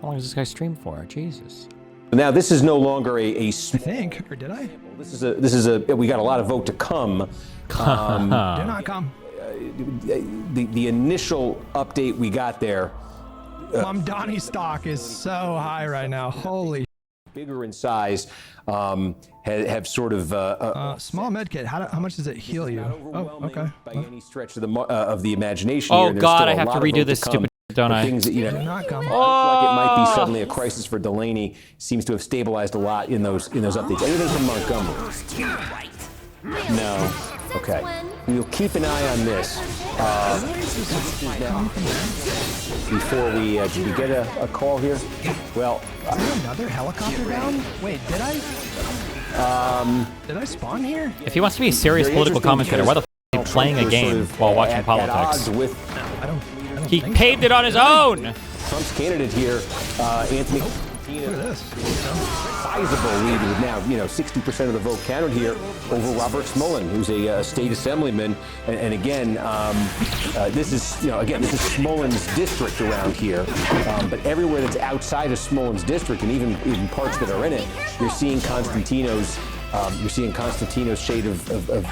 How long does this guy stream for? Jesus. Now this is no longer I think, or did I? This is a. We got a lot of vote to come. Do not come. The initial update we got there. Mamdani stock is so high right now. Holy. Bigger in size, have sort of small medkit. How much does it heal you? Oh, okay. By any stretch of the imagination. Oh here. There's God, still I a have to lot of redo vote this come. stupid, don't The I? things that, you know, Do not come. like it might be suddenly a crisis for Delaney. Seems to have stabilized a lot in those updates. Anything from Montgomery? No. Okay. We'll keep an eye on this. Before we did we get a call here? Well, Another helicopter down? Wait, did I? Did I spawn here? If he wants to be a serious very political interesting commentator, why the f is he playing a Trump is game sort of while watching at odds politics? with I don't He think paved so. it on his own. Trump's candidate here, Anthony. Look at this. Sizable lead with now, 60% of the vote counted here over Robert Smolin, who's a state assemblyman. And again, this is, this is Smolin's district around here. But everywhere that's outside of Smolin's district, and even parts that are in it, you're seeing Constantino's. Shade of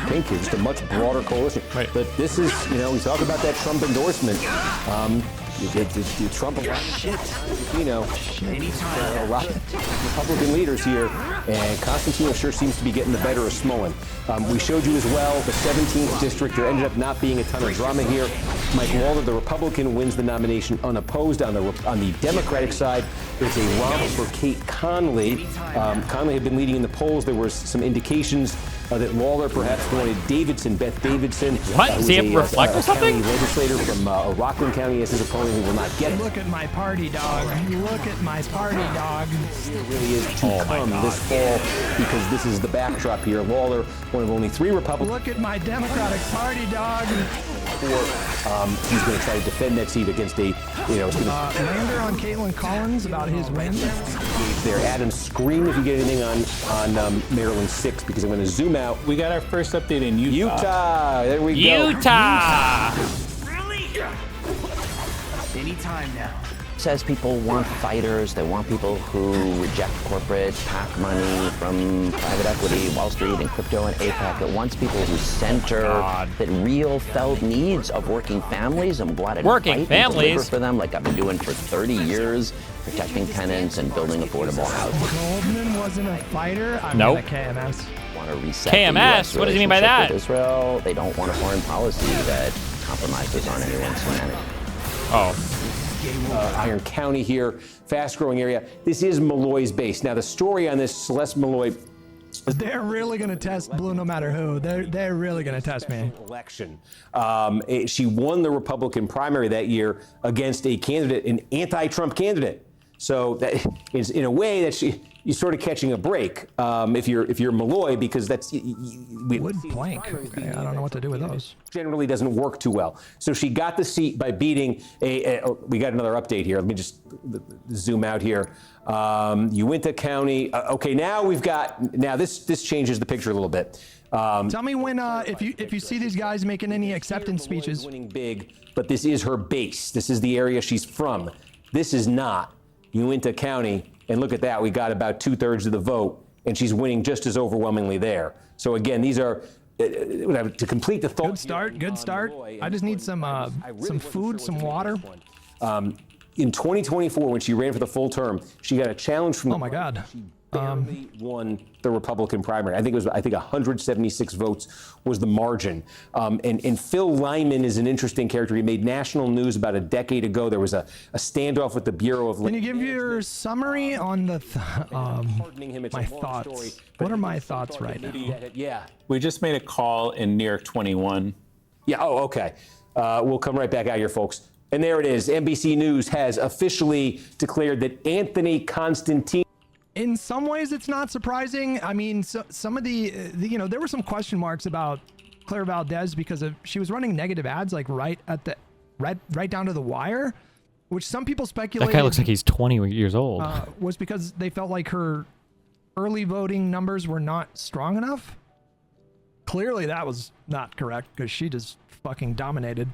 pink here, just a much broader coalition. Right. But this is, we talk about that Trump endorsement. The Trump, a lot of Republican leaders here, and Constantino sure seems to be getting the better of Smolin. We showed you as well the 17th district. There ended up not being a ton of drama here. Mike Lawler, the Republican, wins the nomination unopposed. On the Democratic side, it's a romp for Kate Conley. Conley had been leading in the polls. There were some indications that Lawler perhaps wanted Beth Davidson. What? Does he have who's reflect or something? county legislator from Rockland County as his opponent, who will not get it. Look at my party dog. Look at my party dog. There really is to come this fall, because this is the backdrop here. Lawler, one of only 3 Republicans. Look at my Democratic Party dog. He's going to try to defend that seat against a, it's going to Lander on Caitlin Collins about his win. there. Adam, scream if you get anything on Maryland 6, because I'm going to zoom out. We got our first update in Utah. There we go. Utah. Really? Anytime now. Says people want fighters, they want people who reject corporate PAC money from private equity, Wall Street, and crypto and APAC. It wants people who center that real felt needs of working families and go out and Working fight and deliver families? for them, like I've been doing for 30 years, protecting tenants and building affordable housing. Goldman wasn't a fighter. I'm Nope. gonna KMS. Want to reset KMS? the US What does he mean by relationship that? with Israel. They don't want a foreign policy that compromises on anyone's humanity. Oh. Iron County here, fast-growing area. This is Malloy's base. Now, the story on this, Celeste Malloy. They're really gonna test Blue no matter who. They're really gonna test me. Election. She won the Republican primary that year against a candidate, an anti-Trump candidate. So that is, in a way, that you're sort of catching a break if you're Malloy, because that's Wood plank. Okay, I don't know what to do with those. generally doesn't work too well. So she got the seat by beating we got another update here. Let me just zoom out here. Uinta County. Okay, now this changes the picture a little bit. Tell me when if you see these guys making any acceptance speeches. Winning big, but this is her base. This is the area she's from. This is not Uinta County. And look at that. We got about 2/3 of the vote, and she's winning just as overwhelmingly there. So again, these are to complete the thought. Good start. I just need some food, some water. In 2024, when she ran for the full term, she got a challenge from. Oh my God. Barely won the Republican primary. I think 176 votes was the margin. And Phil Lyman is an interesting character. He made national news about a decade ago. There was a standoff with the Bureau of. Can you give your summary on the my thoughts? What are my thoughts right now? Yeah. We just made a call in New York 21. Yeah. Oh, okay. We'll come right back out here, folks. And there it is. NBC News has officially declared that Anthony Constantine. In some ways, it's not surprising. I mean, some of the there were some question marks about Claire Valdez because she was running negative ads like right down to the wire, which some people speculated. That guy looks like he's 20 years old. Was because they felt like her early voting numbers were not strong enough. Clearly, that was not correct because she just fucking dominated.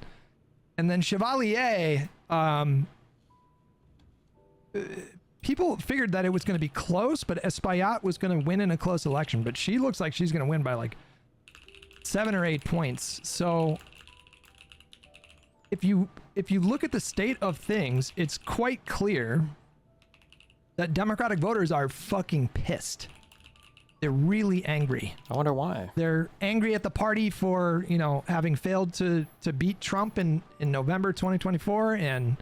And then Chevalier, people figured that it was going to be close, but Espaillat was going to win in a close election. But she looks like she's going to win by like 7 or 8 points. So if you look at the state of things, it's quite clear that Democratic voters are fucking pissed. They're really angry. I wonder why. They're angry at the party for, you know, having failed to beat Trump in November 2024. And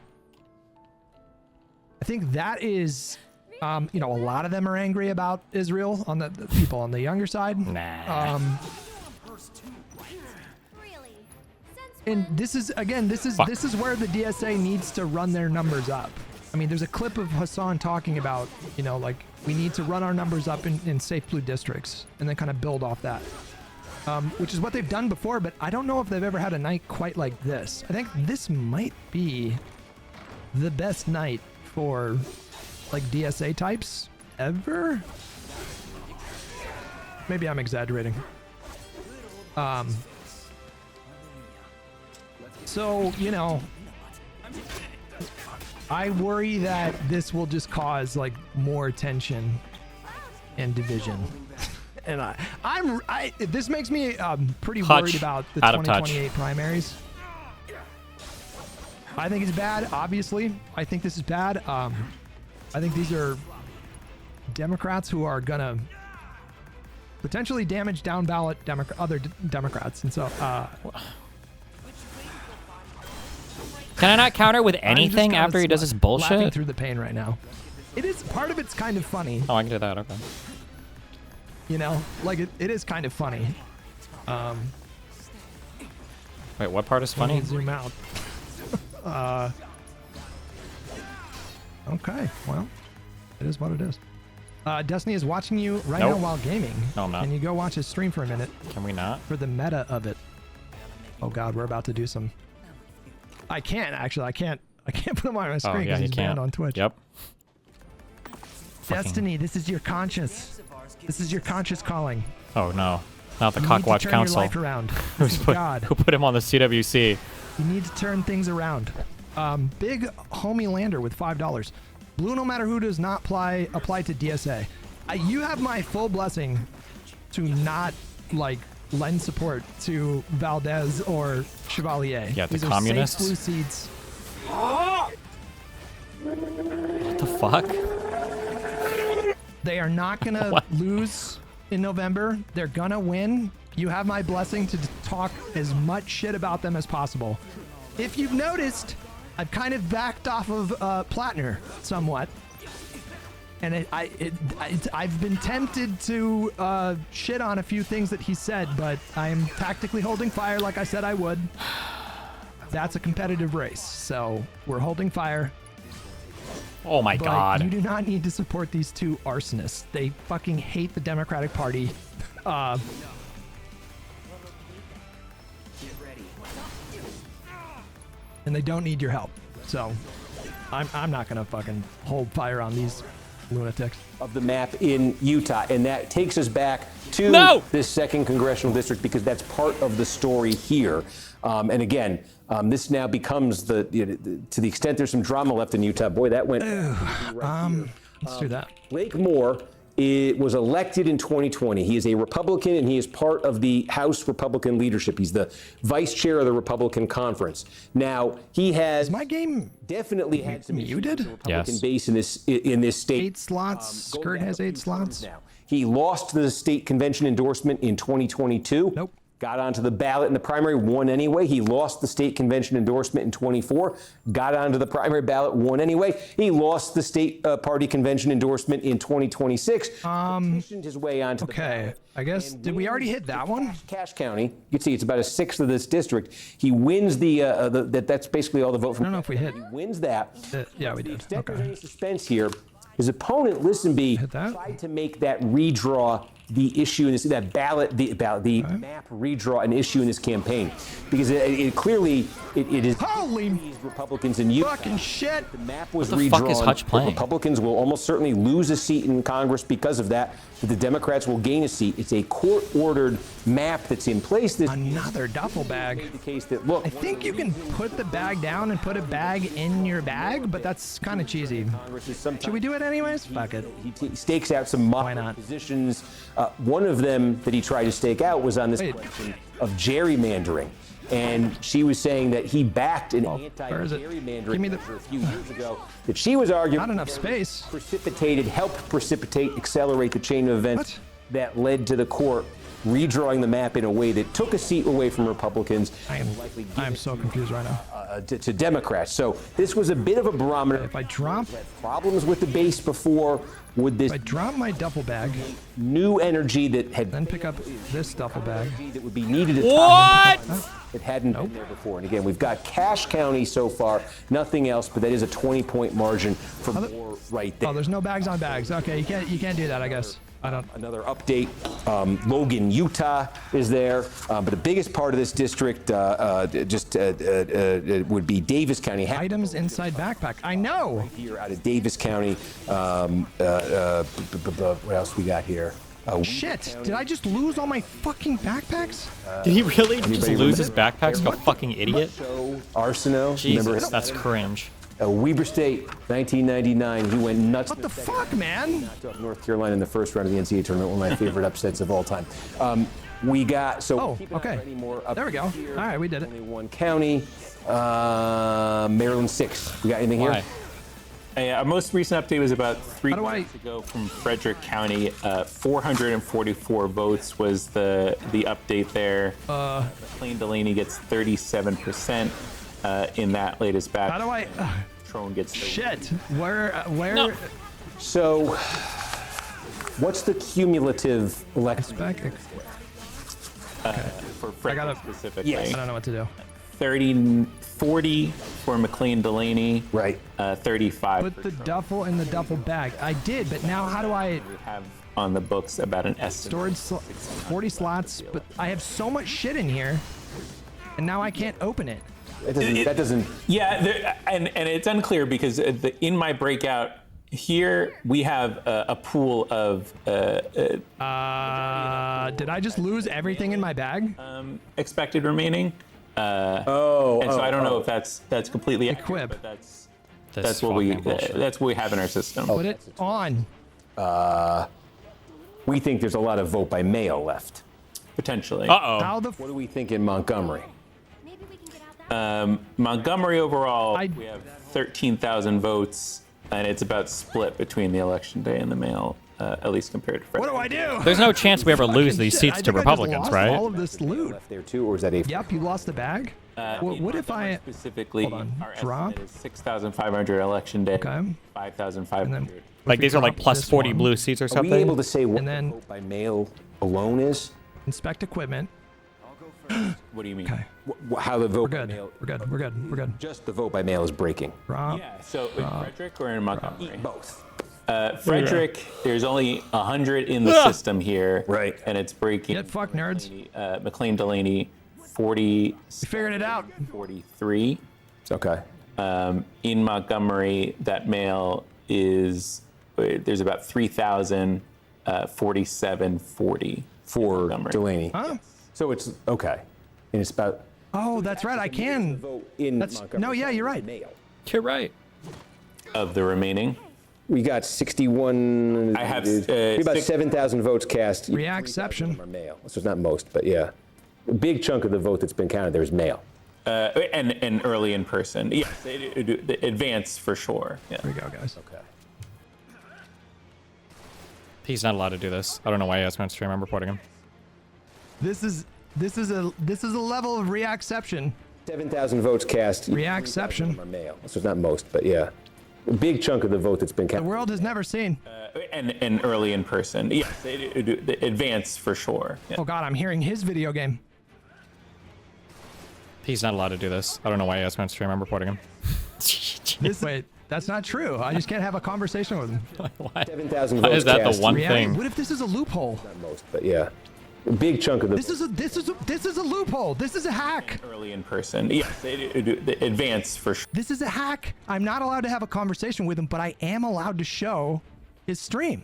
I think that is, you know, a lot of them are angry about Israel on the people on the younger side. Nah. And this is, again, this is where the DSA needs to run their numbers up. I mean, there's a clip of Hassan talking about, you know, like, we need to run our numbers up in safe blue districts and then kind of build off that, which is what they've done before, but I don't know if they've ever had a night quite like this. I think this might be the best night for, like, DSA types ever. Maybe I'm exaggerating. So, you know, I worry that this will just cause like more tension and division. And this makes me pretty worried about the 2028 primaries. I think it's bad, obviously. I think this is bad. I think these are Democrats who are gonna potentially damage down ballot other Democrats. And so Can I not counter with anything after he does his laughing bullshit? through the pain right now. It is, part of it's kind of funny. Oh, I can do that. Okay. You know, like it is kind of funny. Wait, what part is Let me funny? zoom out. Okay, well, it is what it is. Destiny is watching you right now Nope. while gaming. No, I'm not. Can you go watch his stream for a minute Can we not? for the meta of it? Oh God, we're about to do some. I can't actually. I can't put him on my Oh, screen yeah, because you he's banned can't. on Twitch. Yep. Destiny, this is your conscience. This is your conscious calling. Oh, no. Not the You need to Cockwatch turn Council. your life around. This is God. Who put him on the CWC? You need to turn things around. Big homie Lander with $5. Blue, no matter who does not apply to DSA. You have my full blessing to not like lend support to Valdez or Chevalier. Yeah, the These are communists? safe blue seats. What the fuck? They are not gonna What? lose in November. They're gonna win. You have my blessing to talk as much shit about them as possible. If you've noticed, I've kind of backed off of Plattner somewhat. And I've been tempted to shit on a few things that he said, but I'm tactically holding fire like I said I would. That's a competitive race, so we're holding fire. Oh my But god. you do not need to support these two arsonists. They fucking hate the Democratic Party. And they don't need your help. So I'm not gonna fucking hold fire on these lunatics. Of the map in Utah, and that takes us back to this second congressional district because that's part of the story here. And again, this now becomes to the extent there's some drama left in Utah. Boy, that went. Let's do that. Blake Moore was elected in 2020. He is a Republican, and he is part of the House Republican leadership. He's the vice chair of the Republican conference. Now, he has my game definitely had some muted? Republican Yes. base in this state. 8 slots. Skirt has 8 slots. Now. He lost the state convention endorsement in 2022. Nope. Got onto the ballot in the primary, won anyway. He lost the state convention endorsement in 24, got onto the primary ballot, won anyway. He lost the state party convention endorsement in 2026. Petitioned his way onto the ballot. I guess, did we already hit that one? Cache County, you can see it's about a sixth of this district. He wins that's basically all the vote from. I don't know if we hit. He wins that. Yeah, we did. Except there's Okay. any suspense here. His opponent, Listenby, Hit that? tried to make that redraw the issue in this, that ballot, the map redraw an issue in this campaign, because it clearly is Holy Republicans in Utah. fucking shit! The map was What the redrawn. fuck is Hutch playing? The Republicans will almost certainly lose a seat in Congress because of that. But the Democrats will gain a seat. It's a court-ordered map that's in place. This Another duffel bag. the case that look. I think you can put the bag down and put a bag in your bag, but that's kind of cheesy. Should we do it anyways? Fuck it. He stakes out some Why moderate not? positions. One of them that he tried to stake out was on this Wait. question of gerrymandering. And she was saying that he backed an where is it? anti-gerrymandering Give me the- measure a few years ago that she was arguing Not enough space. helped precipitate, accelerate the chain of events What? that led to the court redrawing the map in a way that took a seat away from Republicans I am so confused right now. to Democrats. So this was a bit of a barometer. If I drop, Problems with the base before, would this if I drop my duffel bag, new energy that had then pick up this duffel bag. that would be needed at What? it hadn't been there before. And again, we've got Cache County so far, nothing else, but that is a 20-point margin for more right there. Oh, there's no bags on bags. Okay, you can't do that, I guess. I don't. Another update, Logan, Utah is there, but the biggest part of this district it would be Davis County. Items inside backpack. I know. Here out of Davis County. What else we got here? Shit! Did I just lose all my fucking backpacks? Did he really just Anybody lose his backpacks? Like a fucking idiot. Arsenault, Jesus, remember that's cringe. Weber State, 1999. He went nuts. What the fuck, man? Knocked off North Carolina in the first round of the NCAA tournament, one of my favorite upsets of all time. We got Oh, keep an eye okay. for any more There we go. All here. right, we did it. Only one county. Maryland 6. We got anything Why? here? Our most recent update was about 3 How do I- months ago from Frederick County. 444 votes was the update there. McLean Delaney gets 37% in that latest batch. How do I? Trone gets 30. Shit. Where? No. So, what's the cumulative election? Back. for Frederick gotta- specifically. Yes. I don't know what to do. 40 for McLean Delaney. Right. 35 Put for the Trone. duffel in the duffel bag. I did, but now how do I? We have on the books about an estimate. Storage 40 slots, but I have so much shit in here, and now I can't open it. That doesn't. Yeah, and it's unclear because in my breakout here we have a pool of Did I just lose everything in my bag? expected remaining. And so I don't know if that's completely accurate, Equip. but This that's what we fucking bullshit. that's what we have in our system. Put it on. We think there's a lot of vote by mail left. Potentially. Uh-oh. How the? What do we think in Montgomery? Maybe we can get out that Montgomery overall, I- we have 13,000 votes, and it's about split between the election day and the mail, at least compared to Frederick. What do I do? There's no chance we ever lose these Shit, seats I to think I just Republicans, lost right? All of this loot. Left there too, or is that a? Yep, you lost the bag. What if I? Specifically, Hold on. our Drop. estimate is 6,500 election day, Okay. 5,500. Like these are like Drop plus this 40 one. blue seats or Are something? we able to say what And then- the vote by mail alone is? Inspect equipment. What do you mean? Okay. How the vote We're by good. mail? We're good. We're good. We're good. Just the vote by mail is breaking. Drop. Yeah, so in Frederick or in Montgomery? Both. Frederick, there's only 100 in the system here. Right. And it's breaking. Get fucked, nerds. McLean Delaney, 40. We figured it out. 43. Okay. In Montgomery, that mail is, there's about 3,000, 4740 For Montgomery. Delaney. Huh? So it's okay. And it's about. Oh, that's right. I can. Vote in That's- Montgomery. no, yeah, you're right. Mail. You're right. Of the remaining. We got 61. I have, we about six- 7,000 votes cast. Reacception. Are mail. So it's not most, but yeah. A big chunk of the vote that's been counted there is mail. And early in person. Yes, advance for sure. Yeah. Here we go, guys. Okay. He's not allowed to do this. I don't know why he has me on stream. I'm reporting him. This is a level of reacception. 7,000 votes cast. Reacception. Are mail. So it's not most, but yeah. A big chunk of the vote that's been The counted. world has never seen. And early in person. Yes, advance for sure. Yeah. Oh God, I'm hearing his video game. He's not allowed to do this. I don't know why he has me on stream. I'm reporting him. This wait. That's not true. I just can't have a conversation with him. Why? 7,000 Why votes is that cast. the one Reality, thing? what if this is a loophole? Not most, but yeah, a big chunk of the. This is a loophole. This is a hack. Early in person. Yes, advance for sure. This is a hack. I'm not allowed to have a conversation with him, but I am allowed to show his stream.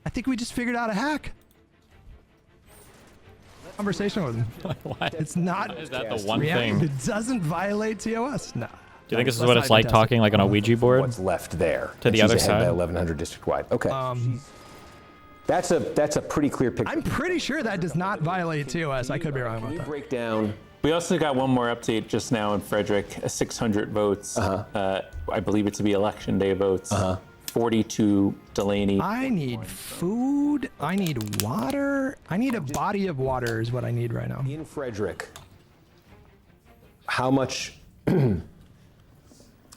I think we just figured out a hack. Conversation with him. Why? It's not. Is that the one reality. thing? It doesn't violate TOS. No. Do you think this is Let's what not it's even like test talking it. like on a Ouija board? What's left there? To the And other she's ahead by side? 1,100 district wide. Okay. Um, That's a pretty clear picture. I'm pretty sure that does not violate TOS. I could be wrong Can about you that. break down? We also got one more update just now in Frederick. 600 votes. I believe it to be election day votes. 42 Delaney. I need food. I need water. I need a body of water is what I need right now. In Frederick, how much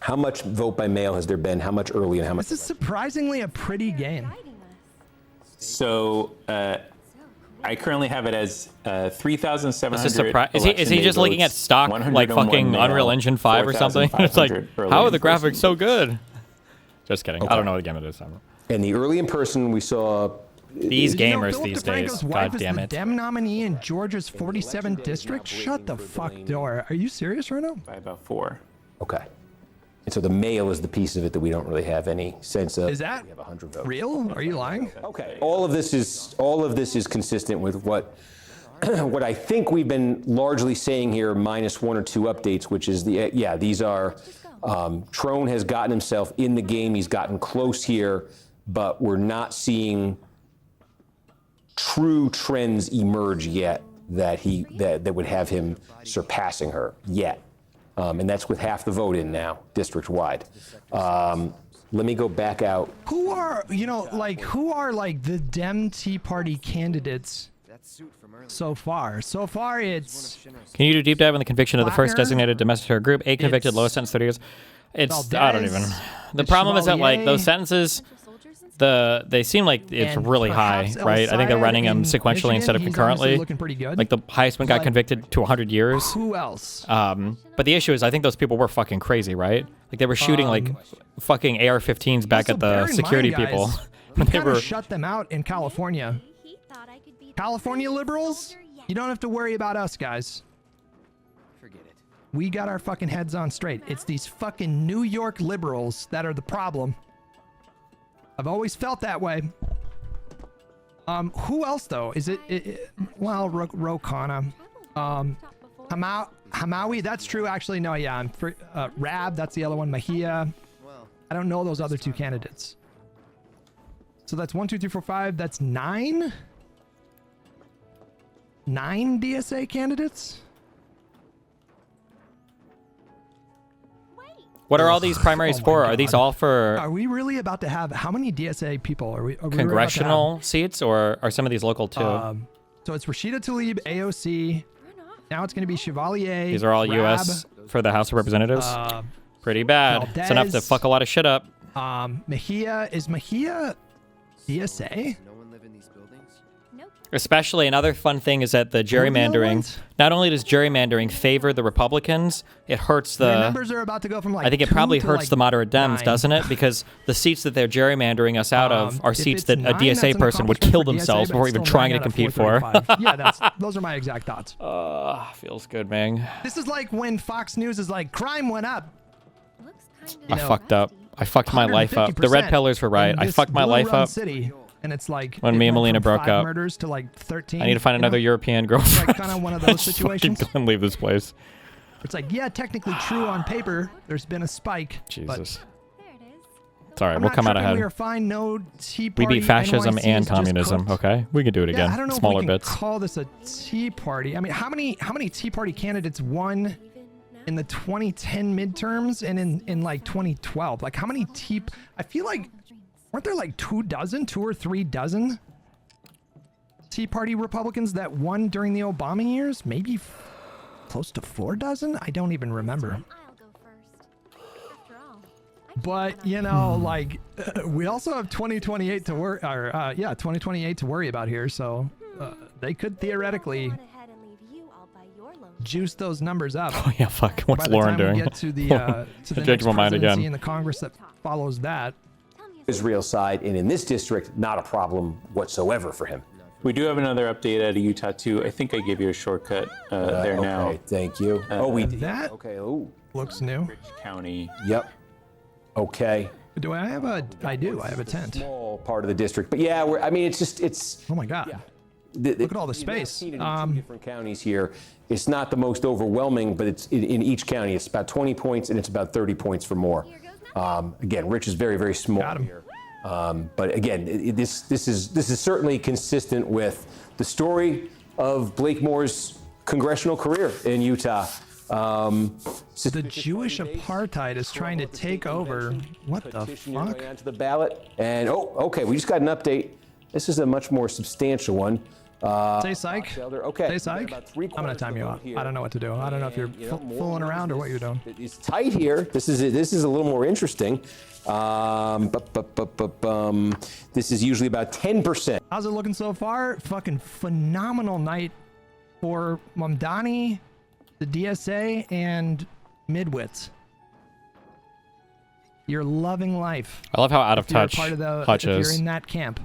how much vote by mail has there been? How much early and how much? This is surprisingly a pretty game. Guiding us. So I currently have it as 3,700. This is surprising. Is he election day just looking at votes, stock like 101 fucking mail, Unreal Engine 5 or something? It's like, 4,500 early how are the in person. graphics so good? Just kidding. Okay. I don't know what game it is. And the early in person, we saw These Did you know gamers Philip these DeFranco's days. wife God is damn the it. Dem nominee in Georgia's 47th district? Shut the fuck door. Are you serious right now? By about 4. okay. And so the mail is the piece of it that we don't really have any sense of. Is that We have 100 votes. real? Are you lying? Okay. All of this is consistent with what what I think we've been largely saying here, minus one or two updates, which is these are Trone has gotten himself in the game. He's gotten close here, but we're not seeing true trends emerge yet that would have him surpassing her yet. And that's with half the vote in now, district wide. Let me go back out. Who are the Dem Tea Party candidates so far? So far, it's Can you do a deep dive on the conviction of the first Wagner? designated domestic terror group? A convicted, It's lowest sentence 30 years. It's I don't even. Valdez, The problem is that like those Chevalier, sentences, Soldiers and stuff. they seem like it's and really high, perhaps El right? I think they're Sayed running them in sequentially Michigan. instead of He's concurrently. honestly looking pretty good. Like the highest one got But- convicted to 100 years. Who else? But the issue is, I think those people were fucking crazy, right? Like they were shooting like fucking AR-15s back Also, at bear the in security mind, people. guys, When we they kind of were shut them out in California. He thought I could be the California bravest liberals, soldier yet. you don't have to worry about us, guys. Forget it. We got our fucking heads on straight. It's these fucking New York liberals that are the problem. I've always felt that way. Who else though? Is it Rokana. Hamawi, that's true actually. No, yeah, Rab, that's the other one. Mahia. Well, I don't know those other two candidates. So that's 1, 2, 3, 4, 5. That's 9. 9 DSA candidates. What are all these primaries Oh my for? Are these God. all for Are we really about to have how many DSA people are we? Are we really about to congressional seats, or are some of these local too? have? So it's Rashida Tlaib, AOC. Now it's going to be Chevalier. These are all Rab, U.S. for the House of Representatives. Pretty bad. It's enough to Valdez. fuck a lot of shit up. Mahia. Is Mahia DSA? no one live in these buildings? Nope. Especially another fun thing is that the gerrymandering, ones? not only does gerrymandering favor the Republicans, it hurts Their the. numbers are about to go from like. I think it 2 probably to, hurts like, the moderate Dems, 9. doesn't it? Because the seats that they're gerrymandering us out of are If seats it's that a 9, that's DSA an person would accomplishment kill for DSA, themselves but before it's even still trying 9 to out of compete for. 435. Yeah, those are my exact thoughts. Feels good, man. This is like when Fox News is like, crime went up. Looks kind I of fucked up. I fucked my life up. The red 150% pillars were right. in I this fucked my life blue-run up. City, and it's like When it me and went Melina from broke 5 up. murders to like 13. I need to find you know? another European girlfriend. Like kind of one of those Just fucking situations. go and leave this place. It's like, yeah, technically true on paper. There's been a spike. But Jesus. There it is. It's all right. I'm We'll not come out tripping. ahead. We are fine. No Tea We Party. beat fascism NYC and is just communism. cooked. Okay, we can do it Yeah, again. I don't know Smaller if we can bits. call this a Tea Party. I mean, how many Tea Party candidates won Even now. in the 2010 midterms and in like 2012? Like how many I feel like weren't there like 2 or 3 dozen Tea Party Republicans that won during the Obama years? Maybe close to 4 dozen? I don't even remember. I'll go first. After all, I But you know, like we also have 2028 to worry, or 2028 to worry about here. So they could theoretically. go on ahead and leave you all by your lonely juice those numbers up. Oh yeah, fuck. What's By the Lauren time doing? we get to the Changed next my mind presidency again. and the Congress that follows that. Tell me Israel side, and in this district, not a problem whatsoever for him. We do have another update out of Utah too. I think I gave you a shortcut there okay, now. thank you. We did. That Okay. Oh. looks new. Rich County. Yep. Okay. Do I have a? I do. I have a tent. Small part of the district, but yeah, I mean, it's. Oh my god. Look at all the space. In two different counties here. It's not the most overwhelming, but it's in each county. It's about 20 points, and it's about 30 points for more. Again, Rich is very, very small Got him. here. But again, this is certainly consistent with the story of Blake Moore's congressional career in Utah. The Jewish apartheid is trying to take over. What the Petition your fuck? way onto the ballot, and okay, we just got an update. This is a much more substantial one. Say psych. Elder, okay. Say we've got psych. about I'm three-quarters gonna time of you the out. vote here. I don't know what to do. I don't know if you're And, you know, more fooling news around or what you're doing. It's tight here. This is a little more interesting. This is usually about 10%. How's it looking so far? Fucking phenomenal night for Mamdani, the DSA, and Midwits. You're loving life. I love how out of If you're a touch part of the, Hutch if you're is in that camp.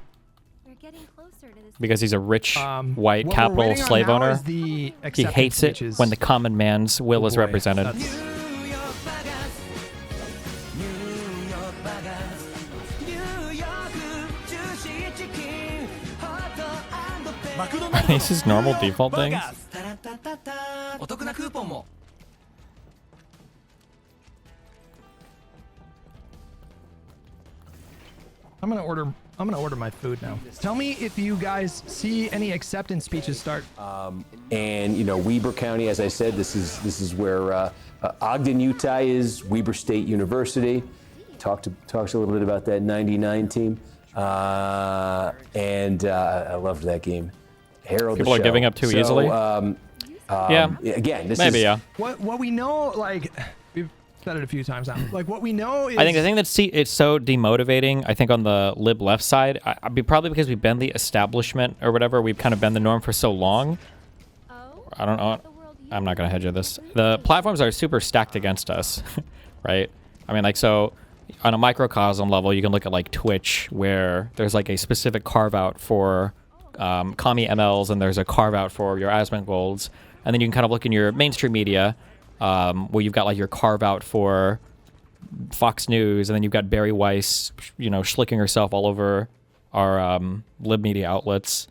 we're getting closer to this. because he's a rich white What we're capital waiting on slave now owner. is the He acceptance hates it speeches. when the common man's will is Boy, represented. that's- This is normal default things. I'm gonna order my food now. Tell me if you guys see any acceptance speeches start. And Weber County, as I said, this is where Ogden, Utah is. Weber State University. Talked a little bit about that '99 team, and I loved that game. Herald People the are giving show. up too So, easily? Yeah. Again, this Maybe, is yeah. What we know, like we've said it a few times now. Like what we know is I think the thing that's it's so demotivating, I think on the lib left side, probably because we've been the establishment or whatever, we've kind of been the norm for so long. Oh, I don't know. the world I'm not going to hedge you this. The platforms are super stacked against us, right? I mean, like, so on a microcosm level, you can look at like Twitch, where there's like a specific carve out for commie MLs, and there's a carve out for your Asmongold's. And then you can kind of look in your mainstream media, where you've got like your carve out for Fox News, and then you've got Barry Weiss, schlicking herself all over our lib media outlets.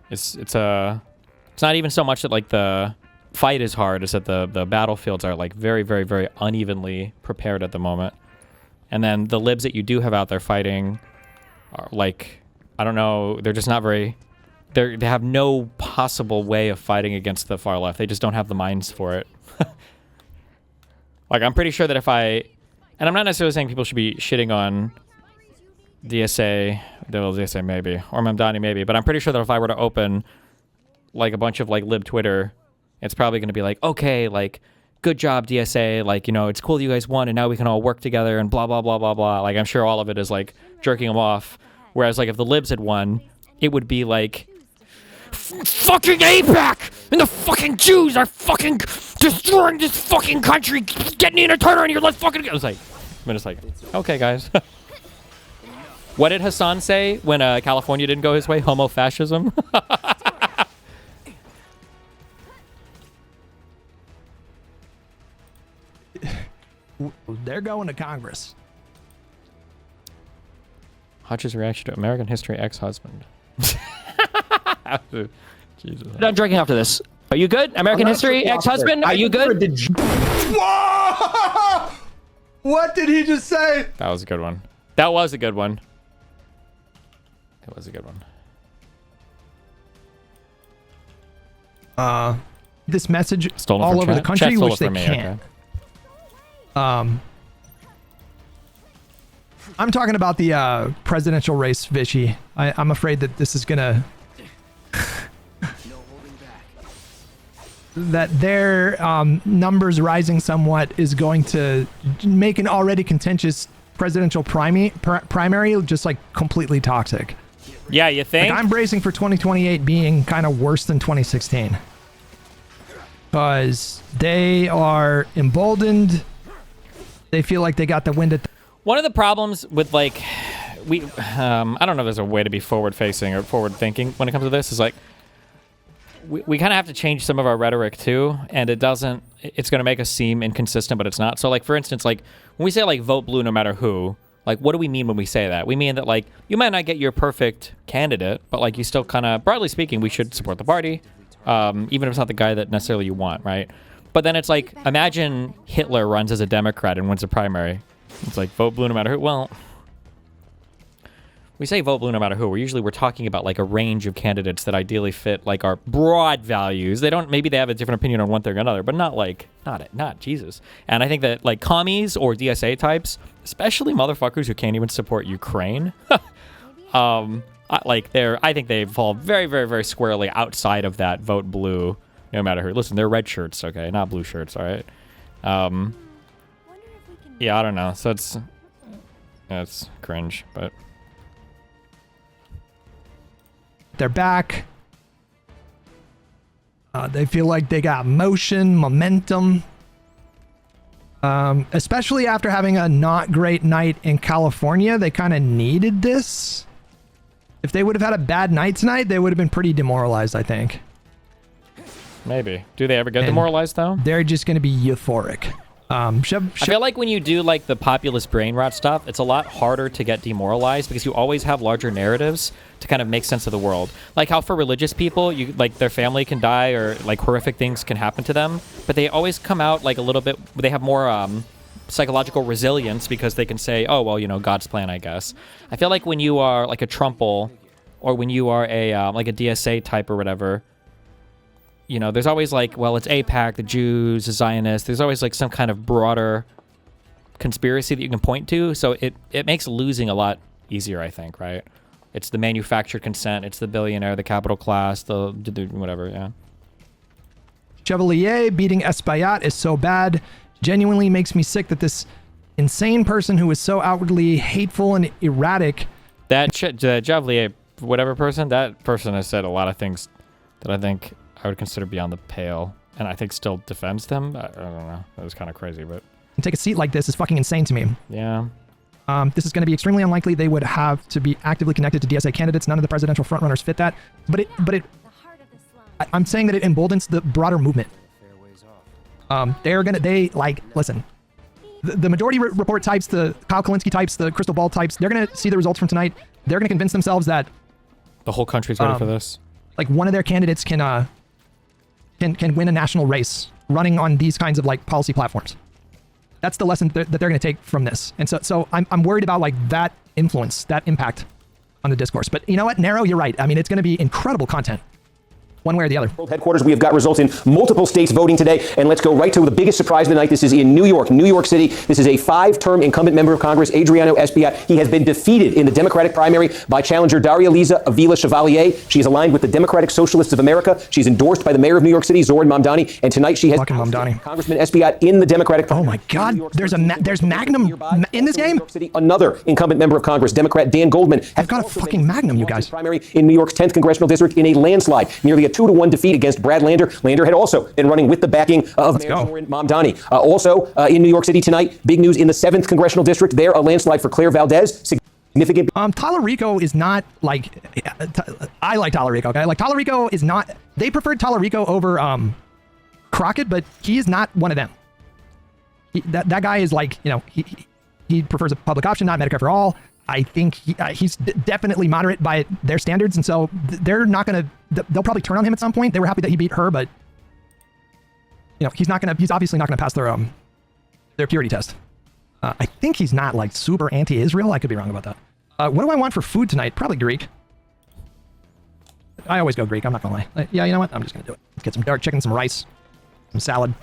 It's not even so much that like the fight is hard, it's that the battlefields are like very, very, very unevenly prepared at the moment. And then the libs that you do have out there fighting are like, I don't know, they're just not very. They have no possible way of fighting against the far left. They just don't have the minds for it. Like, I'm pretty sure that and I'm not necessarily saying people should be shitting on DSA, DSA maybe, or Mamdani maybe, but I'm pretty sure that if I were to open like a bunch of like lib Twitter, it's probably going to be like, okay, like, good job DSA, like, it's cool that you guys won and now we can all work together and blah, blah, blah, blah, blah. Like, I'm sure all of it is like jerking them off. Whereas like if the libs had won, it would be like, fucking AIPAC and the fucking Jews are fucking destroying this fucking country. Get Nina Turner in here. Let's fucking go. I'm just like, okay, guys. What did Hassan say when California didn't go his way? Homo fascism. they're going to Congress. Hutch's reaction to American History ex-husband. Jesus. Done drinking after this. Are you good? American History ex-husband? Are you good? Whoa! What did he just say? That was a good one. That was a good one. It was a good one. This message Stolen all from over the chat? country, Chat stole which it they from me, can't. okay. I'm talking about the presidential race, Vichy. I'm afraid that this is gonna that their numbers rising somewhat is going to make an already contentious presidential primary just like completely toxic. Yeah, you think? Like, I'm bracing for 2028 being kind of worse than 2016. Because they are emboldened. They feel like they got the wind at One of the problems with like, I don't know if there's a way to be forward facing or forward thinking when it comes to this, is like, we kind of have to change some of our rhetoric too, and it's going to make us seem inconsistent, but it's not. So like, for instance, like when we say like vote blue no matter who, like what do we mean when we say that? We mean that like you might not get your perfect candidate, but like you still kind of, broadly speaking, we should support the party, even if it's not the guy that necessarily you want, right? But then it's like, imagine Hitler runs as a Democrat and wins a primary. It's like vote blue no matter who. Well, we say vote blue no matter who. We're talking about like a range of candidates that ideally fit like our broad values. Maybe they have a different opinion on one thing or another, but not Jesus. And I think that like commies or DSA types, especially motherfuckers who can't even support Ukraine, I think they fall very, very, very squarely outside of that vote blue no matter who. Listen, they're red shirts, okay, not blue shirts, all right? Yeah, I don't know. So it's cringe, but. their back. They feel like they got motion, momentum. Especially after having a not great night in California, they kind of needed this. If they would have had a bad night tonight, they would have been pretty demoralized, I think. Maybe. Do they ever get demoralized, though? They're just going to be euphoric. I feel like when you do like the populist brain rot stuff, it's a lot harder to get demoralized because you always have larger narratives to kind of make sense of the world. Like how for religious people, you like their family can die or like horrific things can happen to them, but they always come out like a little bit, they have more psychological resilience because they can say, oh, well, you know, God's plan, I guess. I feel like when you are like a Trumpel or when you are a like a DSA type or whatever, you know, there's always like, well, it's AIPAC, the Jews, the Zionists. There's always like some kind of broader conspiracy that you can point to. So it makes losing a lot easier, I think, right? It's the manufactured consent. It's the billionaire, the capital class, the whatever, yeah. Chevalier beating Espaillat is so bad. Genuinely makes me sick that this insane person who is so outwardly hateful and erratic. That Chevalier, whatever person, that person has said a lot of things that I think I would consider beyond the pale, and I think still defends them. I don't know. That was kind of crazy, but... And take a seat like this is fucking insane to me. Yeah. This is going to be extremely unlikely. They would have to be actively connected to DSA candidates. None of the presidential frontrunners fit that. But I'm saying that it emboldens the broader movement. Listen, the majority report types, the Kyle Kalinske types, the crystal ball types, they're going to see the results from tonight. They're going to convince themselves that the whole country's ready for this. Like one of their candidates can win a national race running on these kinds of like policy platforms. That's the lesson that they're going to take from this. And so I'm worried about like that influence, that impact on the discourse. But you know what, Nero, you're right. I mean, it's going to be incredible content. One way or the other. Headquarters, we have got results in multiple states voting today. And let's go right to the biggest surprise of the night. This is in New York City. This is a 5-term incumbent member of Congress, Adriano Espaillat. He has been defeated in the Democratic primary by challenger Daria Liza Avila Chevalier. She is aligned with the Democratic Socialists of America. She's endorsed by the mayor of New York City, Zoran Mamdani. And tonight she has Congressman Espaillat in the Democratic primary. Oh my God, there's Magnum in this game? New York City, another incumbent member of Congress, Democrat Dan Goldman. I've got a fucking Magnum, you guys. Primary in New York's 10th congressional district in a landslide. Nearly a 2-1 defeat against Brad Lander. Lander had also been running with the backing of Mayor Zoran Mamdani. Also in New York City tonight, big news in the 7th congressional district. There, a landslide for Claire Valdez. Significant. Tallarico is not like, I like Tallarico, okay? Like Tallarico is not, they preferred Tallarico over Crockett, but he is not one of them. That guy is like, you know, he prefers a public option, not Medicare for all. I think he's definitely moderate by their standards, and so they're not going to. They'll probably turn on him at some point. They were happy that he beat her, but you know he's obviously not going to pass their purity test. I think he's not like super anti-Israel. I could be wrong about that. What do I want for food tonight? Probably Greek. I always go Greek. I'm not going to lie. Yeah, you know what? I'm just going to do it. Let's get some dark chicken, some rice, some salad.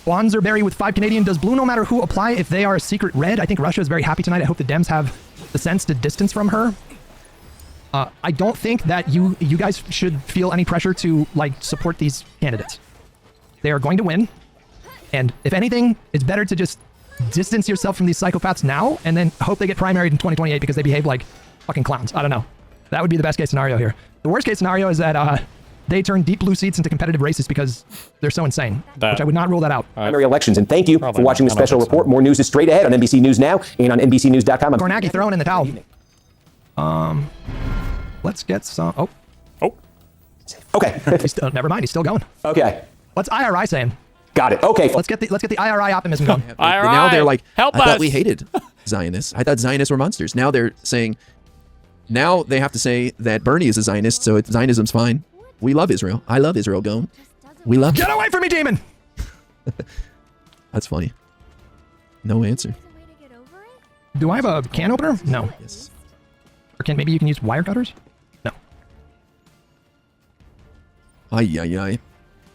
Bonzerberry with 5 Canadian. Does blue no matter who apply if they are a secret red? I think Russia is very happy tonight. I hope the Dems have the sense to distance from her. I don't think that you guys should feel any pressure to like support these candidates. They are going to win. And if anything, it's better to just distance yourself from these psychopaths now and then hope they get primaried in 2028 because they behave like fucking clowns. I don't know. That would be the best case scenario here. The worst case scenario is that they turn deep blue seats into competitive races because they're so insane, which I would not rule that out. Primary elections. And thank you for Probably watching not. the special report. More news is straight ahead on NBC News Now and on NBCNews.com. Kornacki throwing in the towel. Let's get some. Oh, Okay. he's still, never mind. He's still going. Okay. What's IRI saying? Got it. Okay. Let's get the IRI optimism going. All Now they're like, help I us. thought we hated Zionists. I thought Zionists were monsters. Now they're saying, now they have to say that Bernie is a Zionist, so Zionism's fine. We love Israel. I love Israel. Going. We love. Get away from me, demon! That's funny. No answer. There's a way to get over it? Do I have a can opener? No. Yes. Or maybe you can use wire cutters? No. Ay, ay, ay.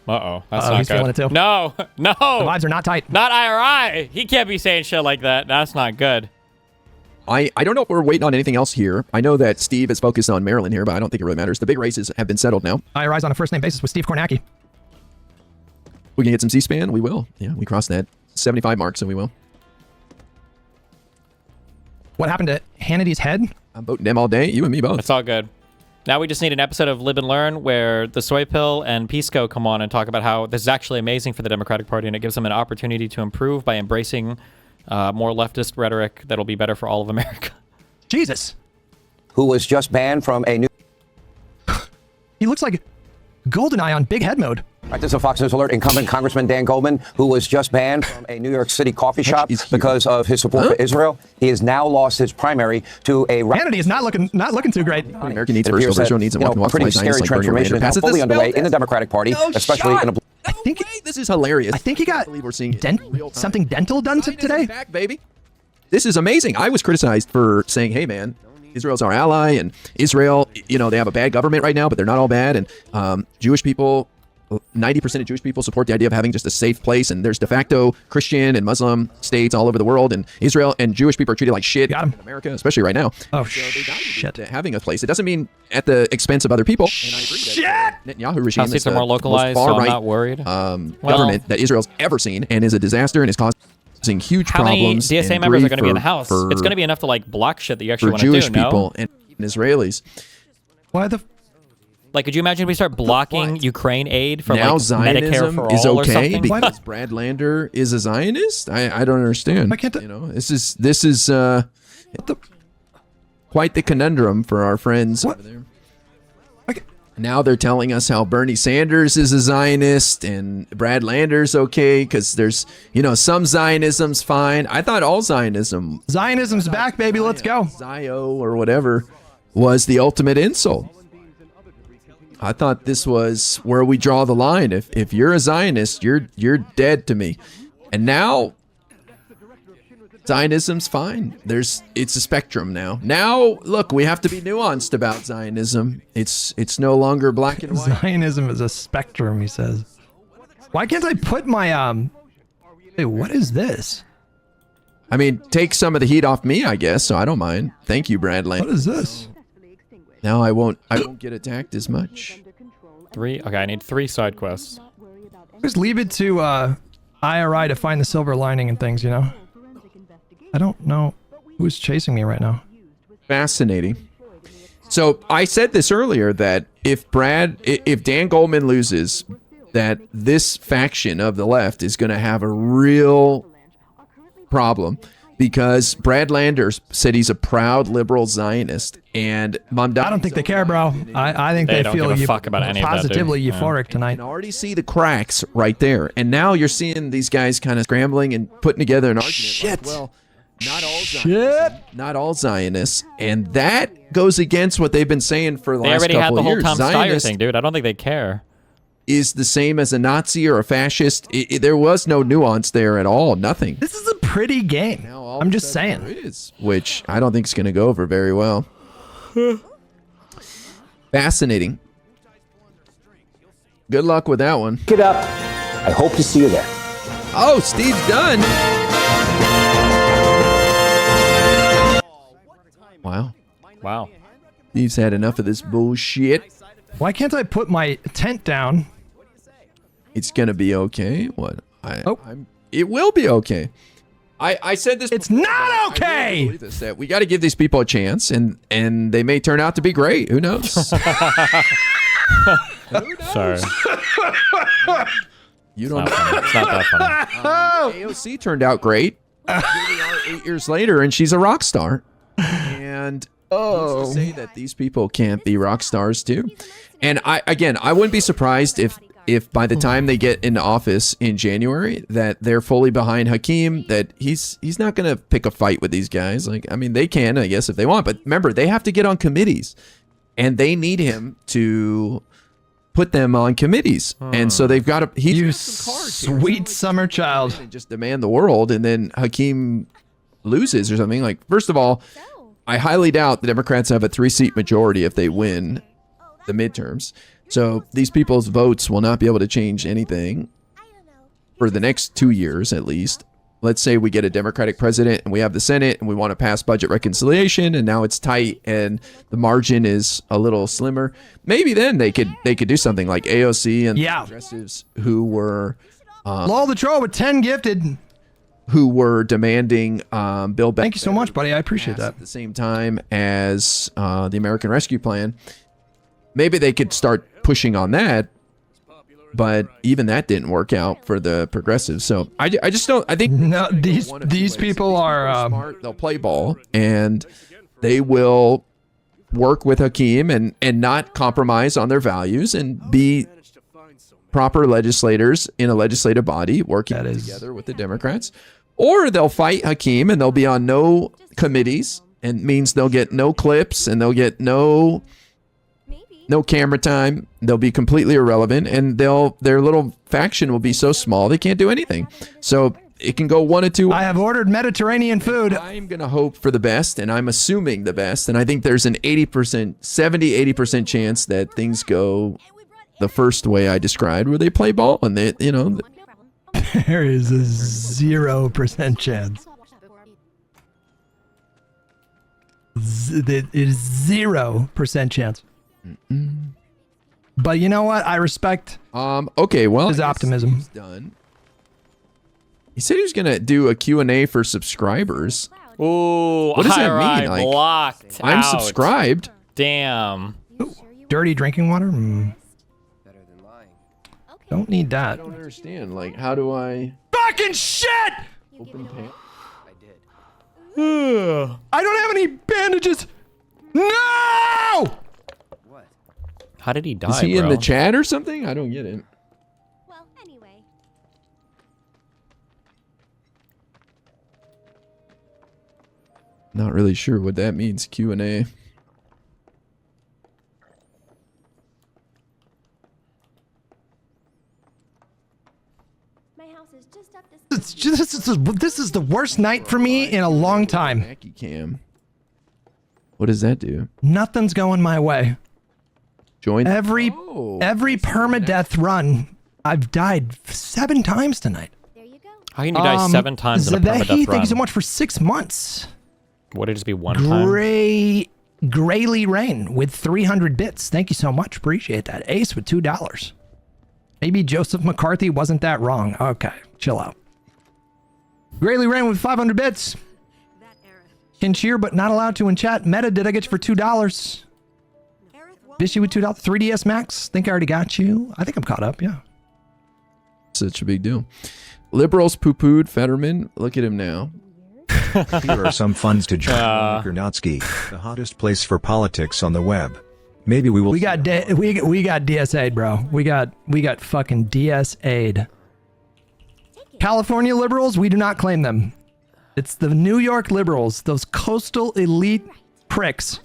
Uh-oh. That's Uh-oh, not he's good. feeling it too. No. No. The vibes are not tight. Not IRI. He can't be saying shit like that. That's not good. I don't know if we're waiting on anything else here. I know that Steve is focused on Maryland here, but I don't think it really matters. The big races have been settled now. IRI's on a first name basis with Steve Kornacki. We can get some C-SPAN. We will. Yeah, we crossed that 75 mark, so we will. What happened to Hannity's head? I'm voting them all day. You and me both. It's all good. Now we just need an episode of Live and Learn where the Soy Pill and Pisco come on and talk about how this is actually amazing for the Democratic Party and it gives them an opportunity to improve by embracing more leftist rhetoric that'll be better for all of America. Jesus. Who was just banned from a new... He looks like GoldenEye on big head mode. Right, this is a Fox News alert. Incumbent Congressman Dan Goldman, who was just banned from a New York City coffee shop because of his support for Israel. He has now lost his primary to a... Hannity is not looking too great. America needs first, so Israel needs a pretty scary transformation is now fully underway in the Democratic Party, especially in a... I think this is hilarious. I think he got I believe we're seeing something dental done today. Back, baby. This is amazing. I was criticized for saying, hey, man, Israel's our ally, and Israel, you know, they have a bad government right now, but they're not all bad. And Jewish people, 90% of Jewish people support the idea of having just a safe place. And there's de facto Christian and Muslim states all over the world. And Israel and Jewish people are treated like shit in America, especially right now. Oh, shit. Having a place. It doesn't mean at the expense of other people. And I agree that Netanyahu regime House is seats the are more most localized, so I'm far-right not worried. government that Israel's ever seen and is a disaster and is causing huge How many problems. DSA and members are grief going to be in the for- House? for- It's going to be enough to like block shit that you actually for want to Jewish do, no? people and Israelis. Why the... Like, could you imagine if we start blocking Ukraine aid for Now like Medicare Zionism for is all or okay something? because Brad Lander is a Zionist. I don't understand. Why can't the- You know, this is quite the conundrum for our friends over there. Okay. Now they're telling us how Bernie Sanders is a Zionist and Brad Lander's okay because there's, you know, some Zionism's fine. I thought all Zionism, Zionism's back, baby. Let's go. Zio or whatever, was the ultimate insult. I thought this was where we draw the line. If you're a Zionist, you're dead to me. And now Zionism's fine. It's a spectrum now. Now, look, we have to be nuanced about Zionism. It's no longer black and white. Zionism is a spectrum, he says. Why can't I put my Hey, what is this? I mean, take some of the heat off me, I guess, so I don't mind. Thank you, Brad Lane. What is this? Now I won't get attacked as much. 3? Okay, I need 3 side quests. Just leave it to IRI to find the silver lining and things, you know? I don't know who's chasing me right now. Fascinating. So I said this earlier that if Dan Goldman loses, that this faction of the left is going to have a real problem because Brad Landers said he's a proud liberal Zionist, and Mamdani. I don't think they care, bro. I think They they don't feel give a fuck about any of that, dude. positively Yeah. euphoric You tonight. can already see the cracks right there, and now you're seeing these guys kind of scrambling and putting together an argument. Shit. Like, well, not all Zionists, and that goes against what they've been saying for the They last already had couple the of whole years. Tom Steyer Zionist thing, dude. I don't think they care. is the same as a Nazi or a fascist. There was no nuance there at all. Nothing. This is a pretty game. Now all I'm of a just sudden saying. there is, which I don't think is going to go over very well. Fascinating. Good luck with that one. Pick it up. I hope to see you there. Oh, Steve's done. Wow. Wow. Steve's had enough of this bullshit. Why can't I put my tent down? It's going to be okay. What? Oh. It will be okay. I said this. It's before, not but I okay! really believe this, that we got to give these people a chance, and they may turn out to be great. Who knows? Sorry. You don't Not know. funny. It's not that funny. AOC turned out great. Here we are 8 years later, and she's a rock star. And who's to say that these people can't be rock stars too? And I wouldn't be surprised if by the time they get into office in January that they're fully behind Hakeem, that he's not going to pick a fight with these guys. Like, I mean, they can, I guess, if they want, but remember, they have to get on committees, and they need him to put them on committees. And so they've got to, You sweet summer child. and just demand the world, and then Hakeem loses or something. Like, first of all, I highly doubt the Democrats have a 3-seat majority if they win the midterms. So these people's votes will not be able to change anything for the next 2 years at least. Let's say we get a Democratic president and we have the Senate and we want to pass budget reconciliation, and now it's tight and the margin is a little slimmer. Maybe then they could do something like AOC and the progressives who were Lol the troll with 10 gifted. Who were demanding Bill Beck. Thank you so much, buddy. I appreciate that. At the same time as the American Rescue Plan. Maybe they could start pushing on that, but even that didn't work out for the progressives. So I just don't. I think no, these people are smart. They'll play ball, and they will work with Hakeem and not compromise on their values and be proper legislators in a legislative body working together with the Democrats. Or they'll fight Hakeem and they'll be on no committees, and means they'll get no clips and they'll get no camera time. They'll be completely irrelevant, and their little faction will be so small they can't do anything. So it can go one of two. I have ordered Mediterranean food. I'm going to hope for the best, and I'm assuming the best, and I think there's an 80% chance that things go the first way I described, where they play ball and they, There is a 0% chance. It is 0% chance. But you know what? I respect okay, well, his optimism. He's done. He said he was going to do a Q&A for subscribers. Ooh, what does that mean? Like, blocked I'm out. subscribed. Damn. Ooh, dirty drinking water? Don't need that. I don't understand. Like, how do I fucking shit? Open pants? I don't have any bandages. No! How did he die, Is he bro? in the chat or something? I don't get it. Well, anyway. Not really sure what that means. Q&A. My house is just up this. This is the worst night for me in a long time. Mackie cam. What does that do? Nothing's going my way. Join every permadeath run. I've died 7 times tonight. How can you die 7 times in a permadeath Zavehi, run? thank you so much for 6 months. Would it just be one time? Grayly Rain with 300 bits. Thank you so much. Appreciate that. Ace with $2. Maybe Joseph McCarthy wasn't that wrong. Okay, chill out. Grayly Rain with 500 bits. Can cheer, but not allowed to in chat. Meta, did I get you for $2? Bishy with $2. 3DS Max. Think I already got you. I think I'm caught up. Yeah. Such a big deal. Liberals poo-pooed Fetterman. Look at him now. Here are some funds to join Kurnatsky, the hottest place for politics on the web. Maybe we will. We got DSA'd, bro. We got fucking DSA'd. California liberals, we do not claim them. It's the New York liberals, those coastal elite pricks.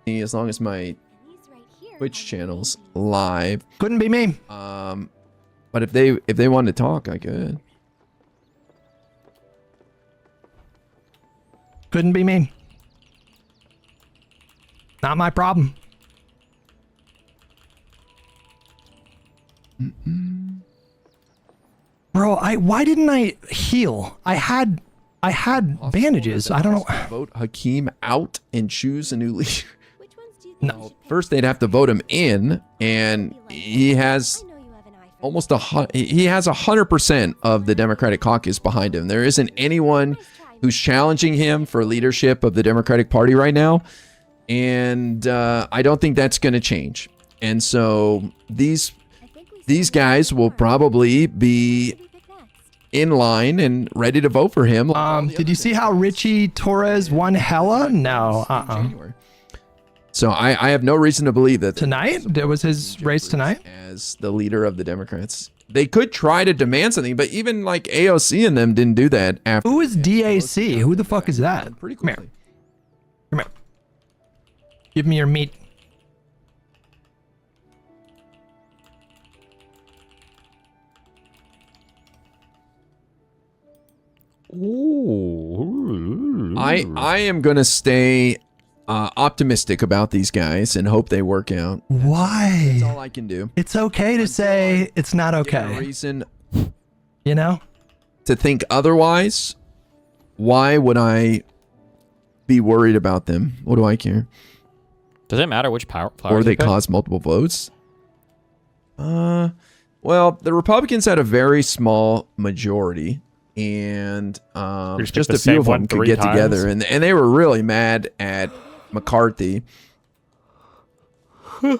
As long as my Twitch channel's live. Couldn't be me. But if they wanted to talk, I could. Couldn't be me. Not my problem. Bro, why didn't I heal? I had bandages. I don't know. Vote Hakeem out and choose a new leader. No. First, they'd have to vote him in, and he has almost he has 100% of the Democratic caucus behind him. There isn't anyone who's challenging him for leadership of the Democratic Party right now, and I don't think that's going to change. And so these guys will probably be in line and ready to vote for him. Did you see how Richie Torres won hella? No. So I have no reason to believe that tonight there was his race tonight as the leader of the Democrats. They could try to demand something, but even like AOC and them didn't do that. After who is DAC? Who the fuck is that? Pretty Come here. quickly. Come here. Give me your meat. Ooh. I am gonna stay optimistic about these guys and hope they work out. Why? That's all I can do. It's okay to say it's not okay. Reason, you know, to think otherwise. Why would I be worried about them? What do I care? Does it matter which flowers Or they pick? cause multiple votes? Well, the Republicans had a very small majority, and just just pick a the few same of one them could 3 get times? together, and they were really mad at McCarthy. These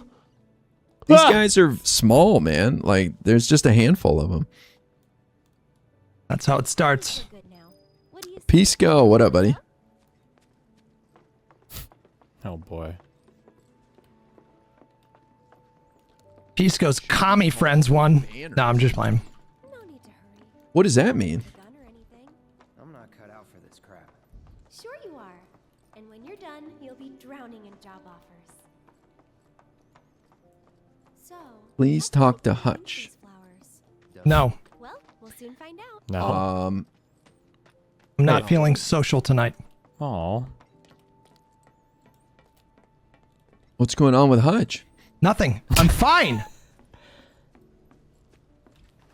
guys are small, man. Like, there's just a handful of them. That's how it starts. Pisco, what up, buddy? Oh boy. Pisco's commie friends won. No, I'm just playing. What does that mean? I'm not cut out for this crap. Sure you are. And when you're done, you'll be drowning in job offers. So, Please talk to Hutch. No, well, we'll soon find out. No. I'm not feeling social tonight. Oh. What's going on with Hutch? Nothing. I'm fine.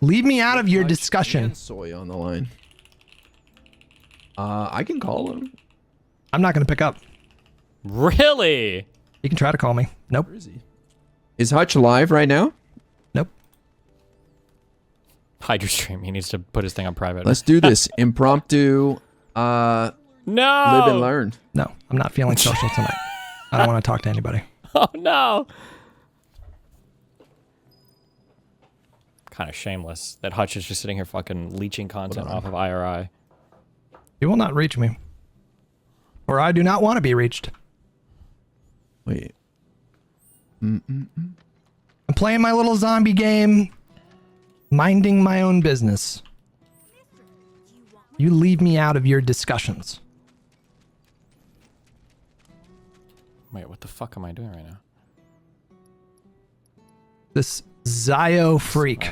Leave me out of your discussion. And Soy on the line. I can call him. I'm not going to pick up. Really? You can try to call me. Nope. Where is he? Is Hutch live right now? Nope. Hide your stream. He needs to put his thing on private. Let's do this impromptu. No. Live and learn. No, I'm not feeling social tonight. I don't want to talk to anybody. Oh no. Kind of shameless that Hutch is just sitting here fucking leeching content off of IRI. You will not reach me. Or I do not want to be reached. Wait. I'm playing my little zombie game, minding my own business. You leave me out of your discussions. Wait, what the fuck am I doing right now? This Zio freak.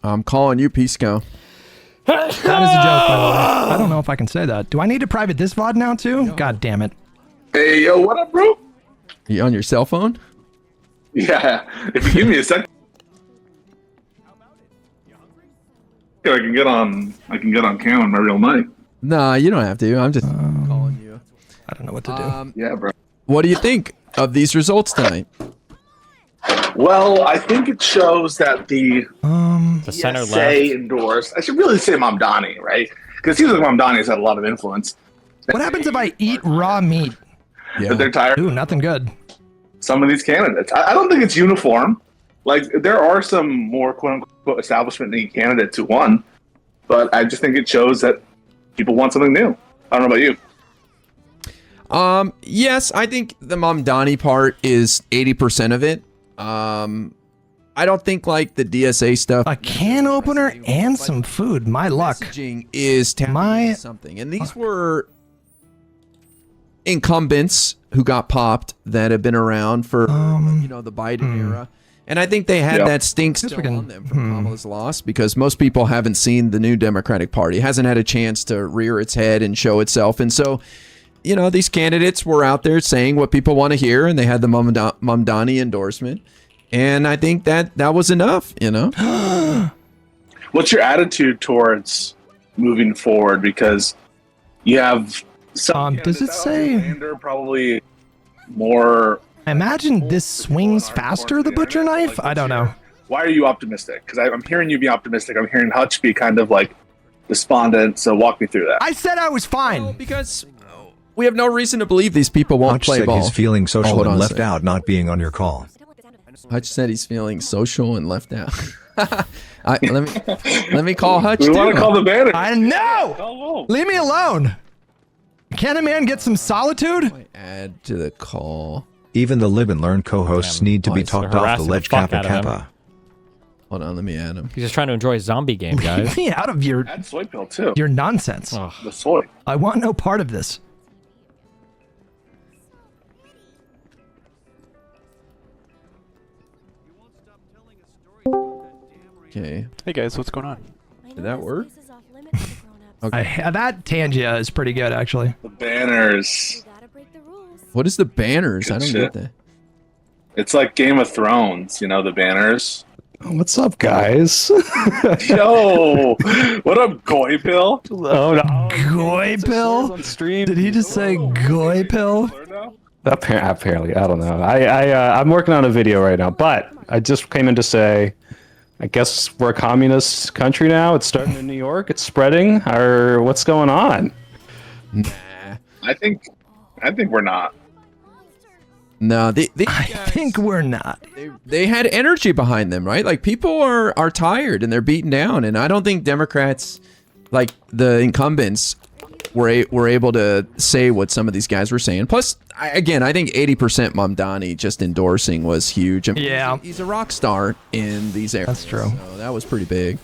I'm calling you, Pisco. That is a joke, by the way. I don't know if I can say that. Do I need to private this VOD now, too? God damn it. Hey, yo, what up, bro? You on your cell phone? Yeah, if you give me a second, I can get on cam on my real mic. Nah, you don't have to. I'm just calling you. I don't know what to do. Yeah, bro. What do you think of these results tonight? Well, I think it shows that the center ESA left endorsed. I should really say Mamdani, right? Because it seems like Mamdani has had a lot of influence. What happens if I eat raw meat? But they're tired. Ooh, nothing good. Some of these candidates. I don't think it's uniform. Like, there are some more quote-unquote establishment candidates who won, but I just think it shows that people want something new. I don't know about you. Yes, I think the Mamdani part is 80% of it. I don't think like the DSA stuff. A can opener and some food. My luck. Messaging is tapping something, and these were incumbents who got popped that have been around for the Biden era, and I think they had that stink still on them from Kamala's loss because most people haven't seen the new Democratic Party. It hasn't had a chance to rear its head and show itself, and so. These candidates were out there saying what people want to hear, and they had the Mamdani endorsement. And I think that was enough, What's your attitude towards moving forward? Because you have some does it say probably more. I imagine this swings faster, the butcher knife? I don't know. why are you optimistic? Because I'm hearing you be optimistic. I'm hearing Hutch be kind of like despondent. So walk me through that. I said I was fine. Because we have no reason to believe these people won't Hutch play said ball. he's feeling social Hold on and a left second. out not being on your call. Hutch said he's feeling social and left out. Let me call Hutch. We want to call the banner. I know. Leave me alone. Can a man get some solitude? Add to the call. Even the Live and Learn co-hosts need to be boys, talked they're off the harassing the ledge, fuck Kappa out of him. Kappa. Hold on, let me add him. He's just trying to enjoy a zombie game, guys. Leave me out of your Add soy pill too. your nonsense. The soy. I want no part of this. Okay. Hey guys, what's going on? Did that work? That Tangia is pretty good, actually. The banners. What is the banners? I don't shit. get that. It's like Game of Thrones, you know, the banners. What's up, guys? Yo, what up, Goy Bill? Oh no. Goy pill? Did he just say goy pill? Apparently, I don't know. I'm working on a video right now, but I just came in to say, I guess we're a communist country now. It's starting in New York. It's spreading. Or what's going on? I think we're not. No, I think we're not. They had energy behind them, right? Like people are tired and they're beaten down, and I don't think Democrats, like the incumbents, were able to say what some of these guys were saying. Plus, I think 80% Mamdani just endorsing was huge. I mean, Yeah. he's a rock star in these areas. That's true. So that was pretty big.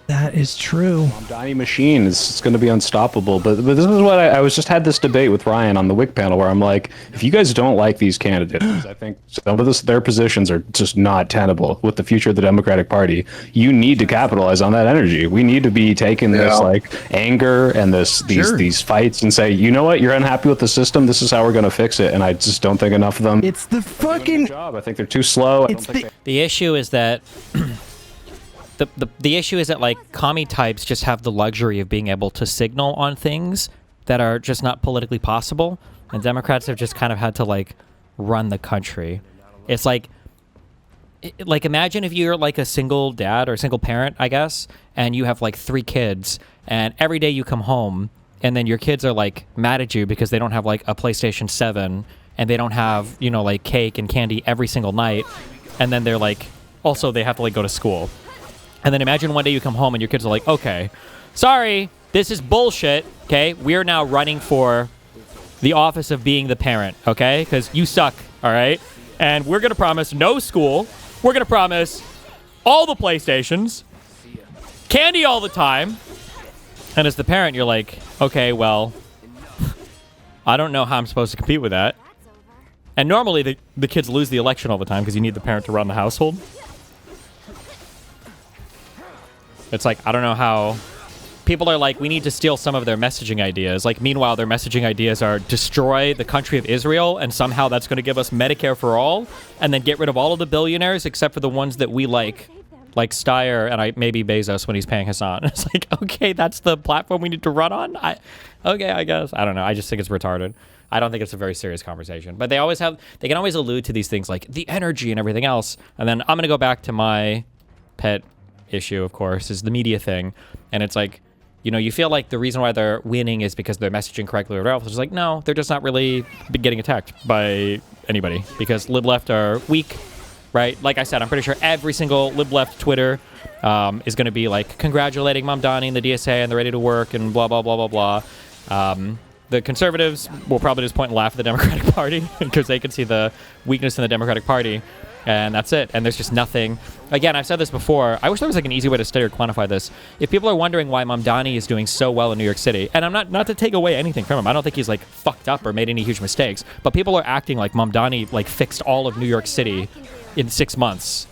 That is true. Donnie Machine is going to be unstoppable. But this is what I was just had this debate with Ryan on the WIC panel where I'm like, if you guys don't like these candidates, I think some of their positions are just not tenable with the future of the Democratic Party. You need to capitalize on that energy. We need to be taking this like anger and these fights and say, you know what, you're unhappy with the system. This is how we're going to fix it. And I just don't think enough of them. It's the fucking job. I think they're too slow. The issue is that the issue is that like commie types just have the luxury of being able to signal on things that are just not politically possible, and Democrats have just kind of had to like run the country. It's like imagine if you're like a single dad or a single parent, I guess, and you have like 3 kids, and every day you come home and then your kids are like mad at you because they don't have like a PlayStation 7 and they don't have, you know, like cake and candy every single night, and then they're like also they have to like go to school. And then imagine one day you come home and your kids are like, okay, sorry, this is bullshit, okay? We're now running for the office of being the parent, okay? Because you suck, all right? And we're going to promise no school. We're going to promise all the PlayStations, candy all the time. And as the parent, you're like, okay, well, I don't know how I'm supposed to compete with that. And normally the kids lose the election all the time because you need the parent to run the household. It's like, I don't know how people are like, we need to steal some of their messaging ideas. Like, meanwhile, their messaging ideas are destroy the country of Israel, and somehow that's going to give us Medicare for all, and then get rid of all of the billionaires except for the ones that we like Steyer and maybe Bezos when he's paying Hassan. It's like, okay, that's the platform we need to run on? Okay, I guess. I don't know. I just think it's retarded. I don't think it's a very serious conversation. But they can always allude to these things like the energy and everything else. And then I'm going to go back to my pet issue, of course, is the media thing. And it's like, you know, you feel like the reason why they're winning is because they're messaging correctly or else. It's like, no, they're just not really getting attacked by anybody because lib left are weak, right? Like I said, I'm pretty sure every single lib left Twitter is going to be like congratulating Mamdani and the DSA and they're ready to work and blah, blah, blah, blah, blah. The conservatives will probably just point and laugh at the Democratic Party because they can see the weakness in the Democratic Party. And that's it. And there's just nothing. Again, I've said this before. I wish there was like an easy way to study or quantify this. If people are wondering why Mamdani is doing so well in New York City, and I'm not to take away anything from him. I don't think he's like fucked up or made any huge mistakes. But people are acting like Mamdani like fixed all of New York City in 6 months.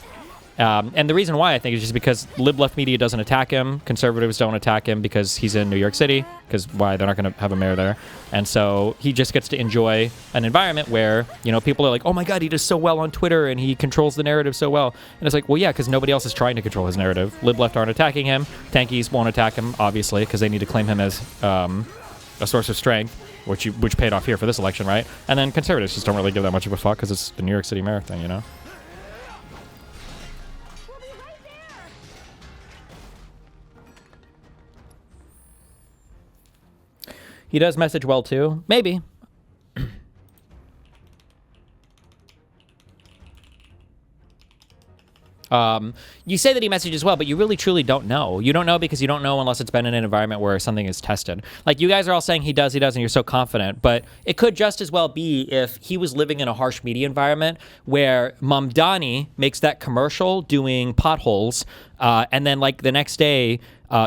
And the reason why I think is just because lib-left media doesn't attack him. Conservatives don't attack him because he's in New York City. Because why? They're not going to have a mayor there. And so he just gets to enjoy an environment where, you know, people are like, oh my God, he does so well on Twitter and he controls the narrative so well. And it's like, well, yeah, because nobody else is trying to control his narrative. Lib-left aren't attacking him. Tankies won't attack him, obviously, because they need to claim him as a source of strength, which paid off here for this election, right? And then conservatives just don't really give that much of a fuck because it's the New York City mayor thing, you know? He does message well too. Maybe. You say that he messages well, but you really truly don't know. You don't know because you don't know unless it's been in an environment where something is tested. Like, you guys are all saying he does, and you're so confident, but it could just as well be if he was living in a harsh media environment where Mamdani makes that commercial doing potholes, and then, like, the next day,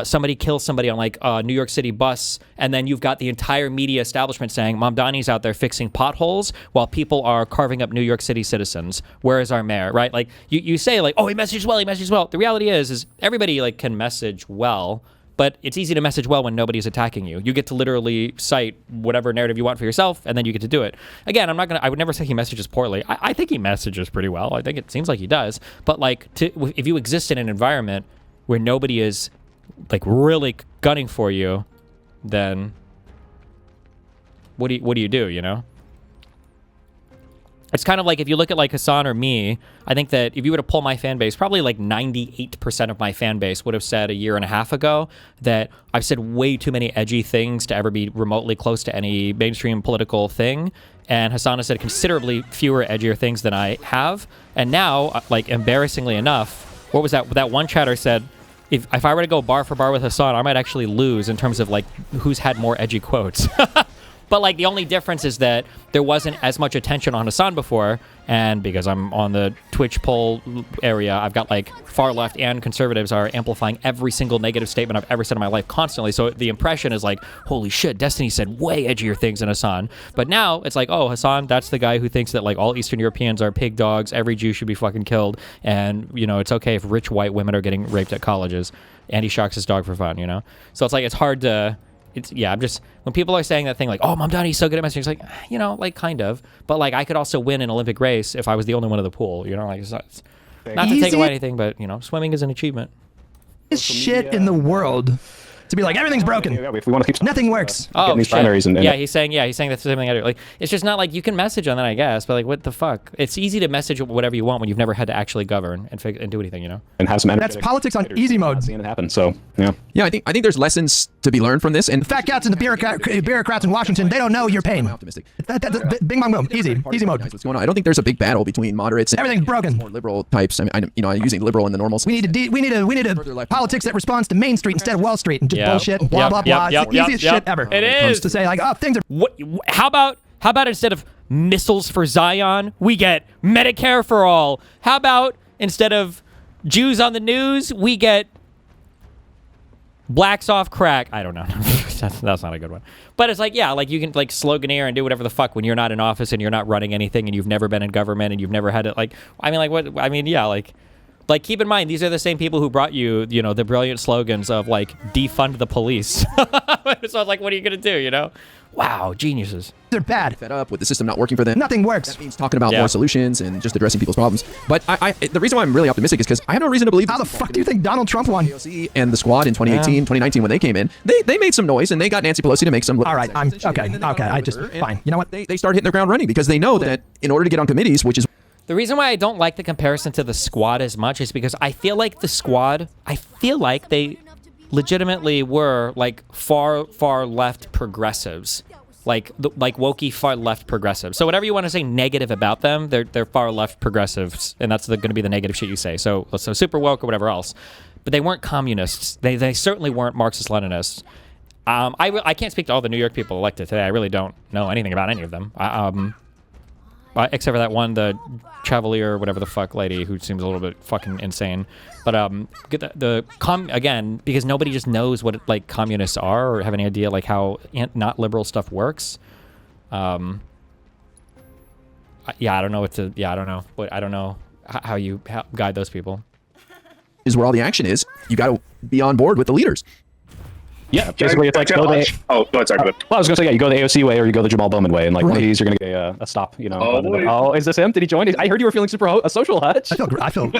somebody kills somebody on, like, a New York City bus, and then you've got the entire media establishment saying Mamdani's out there fixing potholes while people are carving up New York City citizens. Where is our mayor, right? Like, you say, like, oh, he messages well, he messages well. The reality is everybody, like, can message well, but it's easy to message well when nobody's attacking you. You get to literally cite whatever narrative you want for yourself, and then you get to do it. Again, I would never say he messages poorly. I think he messages pretty well. I think it seems like he does. But, like, if you exist in an environment where nobody is, like, really gunning for you, then what do you do, you know? It's kind of like if you look at, like, Hassan or me, I think that if you were to pull my fan base, probably like 98% of my fan base would have said a year and a half ago that I've said way too many edgy things to ever be remotely close to any mainstream political thing. And Hassan has said considerably fewer edgier things than I have. And now, like, embarrassingly enough, what was that? That one chatter said, if I were to go bar for bar with Hassan, I might actually lose in terms of, like, who's had more edgy quotes. But, like, the only difference is that there wasn't as much attention on Hassan before, and because I'm on the Twitch poll area, I've got, like, far left and conservatives are amplifying every single negative statement I've ever said in my life constantly, so the impression is like, holy shit, Destiny said way edgier things than Hassan. But now, it's like, oh, Hassan, that's the guy who thinks that, like, all Eastern Europeans are pig dogs, every Jew should be fucking killed, and, you know, it's okay if rich white women are getting raped at colleges, and he shocks his dog for fun, you know? So it's like, it's hard to... I'm just, when people are saying that thing like, oh, Mamdani's so good at messaging, it's like, you know, like, kind of, but, like, I could also win an Olympic race if I was the only one of the pool, you know, like, it's not to take away anything, but, you know, swimming is an achievement. Shit in the world to be like, everything's broken. If we want to keep nothing works. Oh, these primaries and he's saying that's the same thing I do. Like, it's just not like you can message on that, I guess, but, like, what the fuck? It's easy to message whatever you want when you've never had to actually govern and do anything, you know? And have some That's politics on easy mode. Seeing it happen, so yeah. Yeah, I think there's lessons to be learned from this. And the fat cats and the bureaucrats in Washington, they don't know your pain. Optimistic. Bing bong boom, easy mode. What's going on? I don't think there's a big battle between moderates and everything's broken. More liberal types. I mean, I'm using liberal in the normal sense. We need a politics that responds to Main Street instead of Wall Street and just bullshit and blah blah blah. It's the easiest shit ever. It is to say, like, oh, things are. How about instead of missiles for Zion, we get Medicare for all? How about instead of Jews on the news, we get blacks off crack? I don't know. that's not a good one. But it's like, yeah, like, you can, like, sloganeer and do whatever the fuck when you're not in office and you're not running anything and you've never been in government and you've never had it. Like, I mean, like, what? I mean, yeah, like, keep in mind, these are the same people who brought you, you know, the brilliant slogans of, like, defund the police. So I was like, what are you going to do, you know? Wow, geniuses. They're bad. Fed up with the system not working for them. Nothing works. That means talking about more solutions and just addressing people's problems. But the reason why I'm really optimistic is because I have no reason to believe. How the fuck do you think Donald Trump won? AOC and the squad in 2018, 2019, when they came in, they made some noise and they got Nancy Pelosi to make some. All right, I'm okay. I just fine. You know what? They start hitting the ground running because they know that in order to get on committees, which is. The reason why I don't like the comparison to the squad as much is because I feel like the squad, they legitimately were, like, far left progressives. Like wokey far left progressives. So whatever you want to say negative about them, they're far left progressives, and that's going to be the negative shit you say. So super woke or whatever else. But they weren't communists. They certainly weren't Marxist-Leninists. I can't speak to all the New York people elected today. I really don't know anything about any of them. Except for that one, the Chevalier, whatever the fuck lady, who seems a little bit fucking insane. But again, because nobody just knows what, like, communists are or have any idea, like, how not liberal stuff works. I don't know I don't know how you guide those people. Is where all the action is. You got to be on board with the leaders. Yeah, basically it's like go the. Oh, go ahead, sorry. Well, I was gonna say, yeah, you go the AOC way or you go the Jamal Bowman way, and, like, one of these you're gonna get a stop. You know. Oh, is this him? Did he join? I heard you were feeling super a social, Hutch. I feel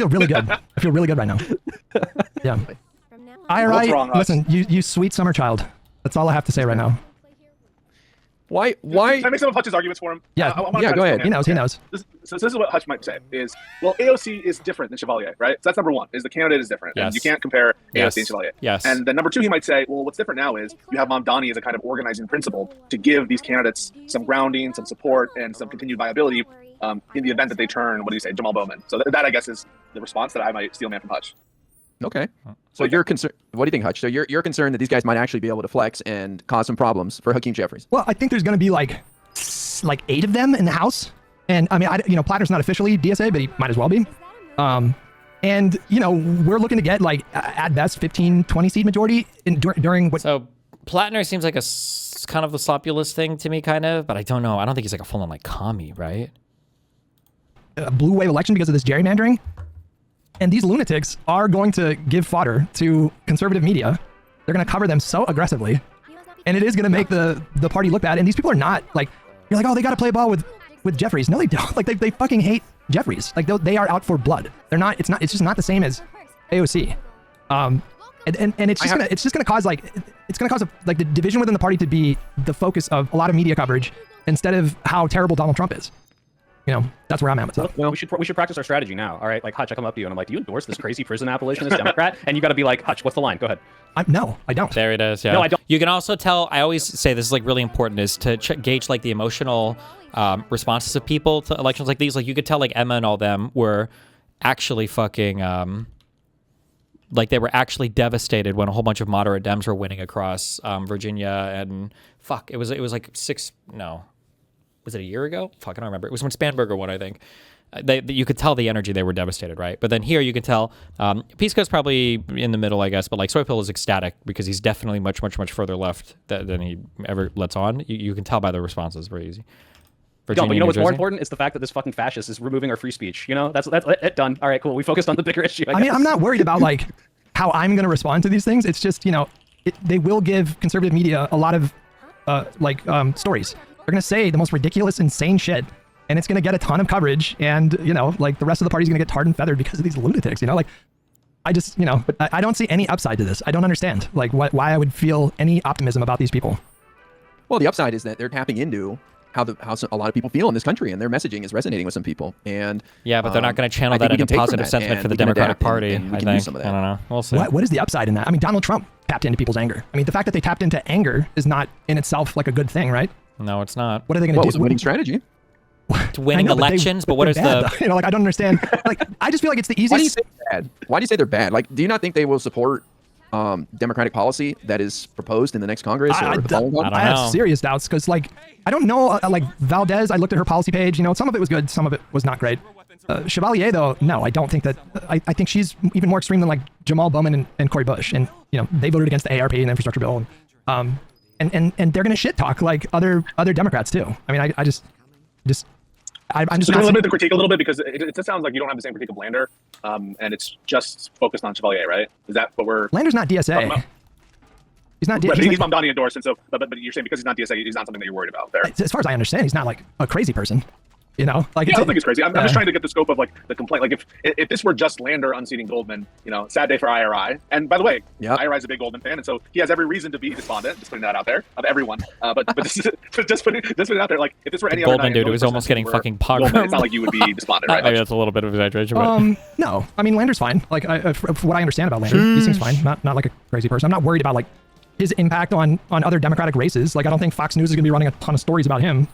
really good. I feel really good right now. Yeah. IRI, listen, you sweet summer child. That's all I have to say right now. Why? Can I make some of Hutch's arguments for him? Yeah, I wanna yeah, try go to ahead. He knows. He knows. So this is what Hutch might say is, well, AOC is different than Chevalier, right? So that's number one, is the candidate is different. Yes. And you can't compare Yes. AOC and Chevalier. Yes. And then number two, he might say, well, what's different now is you have Mamdani as a kind of organizing principle to give these candidates some grounding, some support, and some continued viability in the event that they turn, what do you say, Jamal Bowman. So that I guess, is the response that I might steal man from Hutch. Okay. So you're concerned. What do you think, Hutch? So you're concerned that these guys might actually be able to flex and cause some problems for Hakeem Jeffries. Well, I think there's going to be like 8 of them in the House. And I mean, Plattner's not officially DSA, but he might as well be. And, we're looking to get like at best 15, 20 seat majority during what. So Plattner seems like kind of the slopulous thing to me, kind of, but I don't know. I don't think he's like a full-on like commie, right? A blue wave election because of this gerrymandering. And these lunatics are going to give fodder to conservative media. They're going to cover them so aggressively. And it is going to make the party look bad. And these people are not like, you're like, oh, they got to play ball with Jeffries. No, they don't. Like they fucking hate Jeffries. Like they are out for blood. They're not, it's just not the same as AOC. And it's just gonna cause the division within the party to be the focus of a lot of media coverage instead of how terrible Donald Trump is. That's where I'm at with stuff. Well, we should practice our strategy now. All right, like Hutch, I come up to you and I'm like, do you endorse this crazy prison abolitionist Democrat? And you got to be like, Hutch, what's the line? Go ahead. No, I don't. There it is. Yeah. No, I don't. You can also tell. I always say this is like really important is to gauge like the emotional responses of people to elections like these. Like you could tell like Emma and all them were actually fucking like they were actually devastated when a whole bunch of moderate Dems were winning across Virginia and it was like was it a year ago? Fuck, I don't remember. It was when Spanberger won, I think. You could tell the energy, they were devastated, right? But then here you can tell Pisco's probably in the middle, I guess, but like Soypil is ecstatic because he's definitely much, much, much further left than he ever lets on. You can tell by the responses, very easy. But you know what's more important is the fact that this fucking fascist is removing our free speech. That's it, done. All right, cool. We focused on the bigger issue. I mean, I'm not worried about like how I'm going to respond to these things. It's just, they will give conservative media a lot of stories. They're going to say the most ridiculous, insane shit, and it's going to get a ton of coverage. And, like the rest of the party's going to get tarred and feathered because of these lunatics, I just, I don't see any upside to this. I don't understand like why I would feel any optimism about these people. Well, the upside is that they're tapping into how a lot of people feel in this country, and their messaging is resonating with some people. And yeah, but they're not going to channel that into positive sentiment for the Democratic Party. I think. I don't know. We'll see. What is the upside in that? I mean, Donald Trump tapped into people's anger. I mean, the fact that they tapped into anger is not in itself like a good thing, right? No, it's not. What are they going to do? It's a winning strategy. To winning elections, but what is bad, the? I don't understand. Like, I just feel like it's the easiest. Why do you say they're bad? Why do you say they're bad? Like, do you not think they will support Democratic policy that is proposed in the next Congress? I have serious doubts because, like, I don't know. Like Valdez, I looked at her policy page. Some of it was good, some of it was not great. Chevalier, though, no, I don't think that. I think she's even more extreme than like Jamal Bowman and Cory Bush, and they voted against the ARP and the infrastructure bill, and they're gonna shit talk like other Democrats too. I mean, I'm just. I'm just a little bit the critique a little bit because it just sounds like you don't have the same critique of Lander, and it's just focused on Chevalier, right? Is that what we're? Lander's not DSA. He's not. He's Mamdani endorsed, and so but you're saying because he's not DSA, he's not something that you're worried about there. As far as I understand, he's not like a crazy person. Like yeah, I don't think it's crazy. I'm just trying to get the scope of like the complaint. Like if this were just Lander unseating Goldman, sad day for IRI. And by the way, IRI is a big Goldman fan, and so he has every reason to be despondent. Just putting that out there of everyone. But this is, just putting it out there. Like if this were any Goldman other dude, it was almost getting fucking pogged. It's not like you would be despondent, right? Maybe that's a little bit of exaggeration. But. No, I mean Lander's fine. Like from what I understand about Lander, he seems fine. Not like a crazy person. I'm not worried about like his impact on other Democratic races. Like I don't think Fox News is going to be running a ton of stories about him.